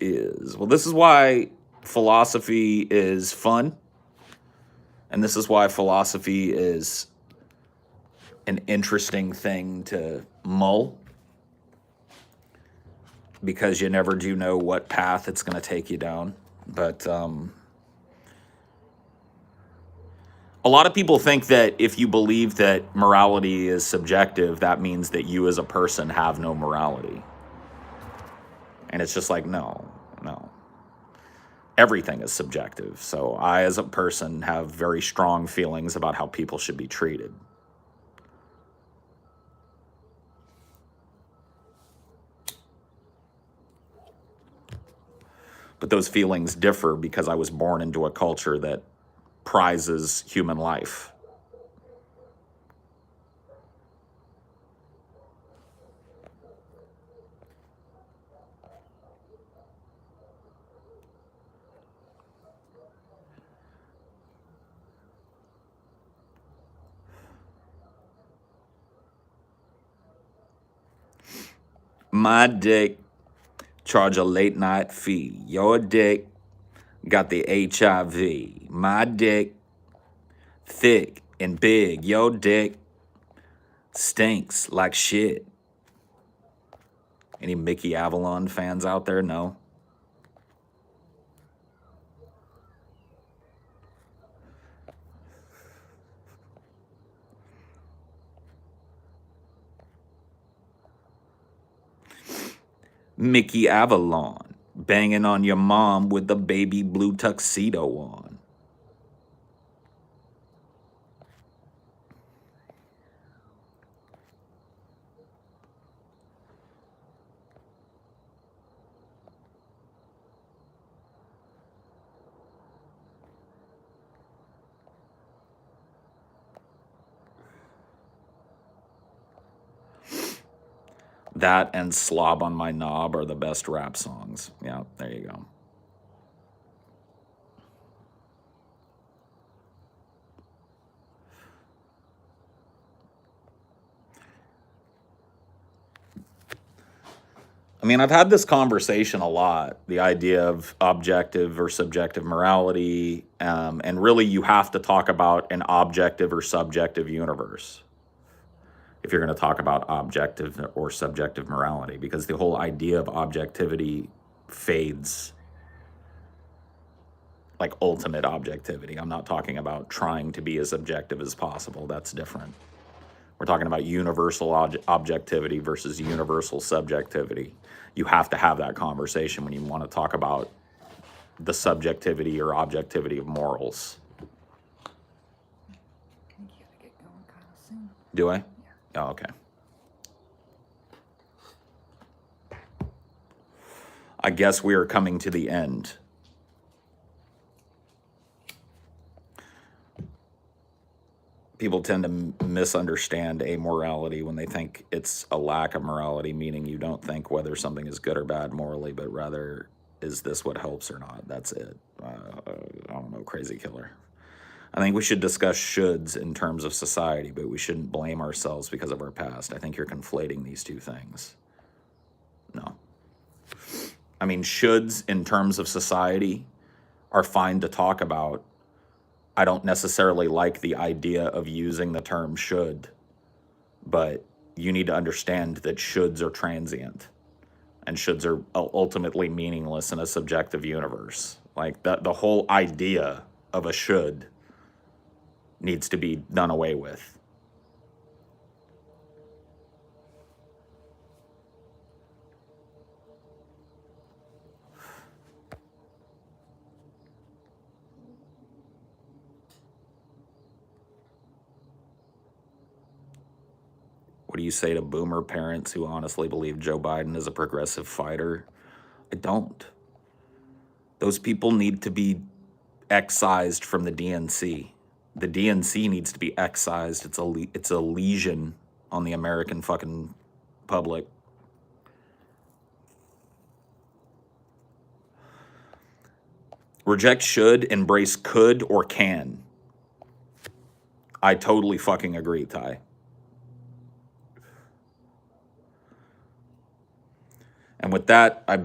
Well, this is why philosophy is fun. And this is why philosophy is an interesting thing to mull. Because you never do know what path it's going to take you down. But a lot of people think that if you believe that morality is subjective, that means that you as a person have no morality. And it's just like, no. Everything is subjective. So I, as a person, have very strong feelings about how people should be treated. But those feelings differ because I was born into a culture that prizes human life. My dick charge a late night fee. Your dick got the HIV. My dick thick and big. Your dick stinks like shit. Any Mickey Avalon fans out there? No. Mickey Avalon banging on your mom with the baby blue tuxedo on. That and Slob on My Knob are the best rap songs. Yeah, there you go. I mean, I've had this conversation a lot, the idea of objective or subjective morality, and really you have to talk about an objective or subjective universe if you're going to talk about objective or subjective morality, because the whole idea of objectivity fades, like ultimate objectivity. I'm not talking about trying to be as objective as possible. That's different. We're talking about universal objectivity versus universal subjectivity. You have to have that conversation when you want to talk about the subjectivity or objectivity of morals. I think you gotta get going kind of soon. Do I? Yeah. Oh, okay. I guess we are coming to the end. People tend to misunderstand amorality when they think it's a lack of morality, meaning you don't think whether something is good or bad morally, but rather, is this what helps or not? That's it. I don't know, crazy killer. I think we should discuss shoulds in terms of society, but we shouldn't blame ourselves because of our past. I think you're conflating these two things. No. I mean, shoulds in terms of society are fine to talk about. I don't necessarily like the idea of using the term should, but you need to understand that shoulds are transient and shoulds are ultimately meaningless in a subjective universe. Like the whole idea of a should needs to be done away with. What do you say to boomer parents who honestly believe Joe Biden is a progressive fighter? I don't. Those people need to be excised from the DNC. The DNC needs to be excised. It's a lesion on the American fucking public. Reject should, embrace could or can. I totally fucking agree, Ty. And with that, I've been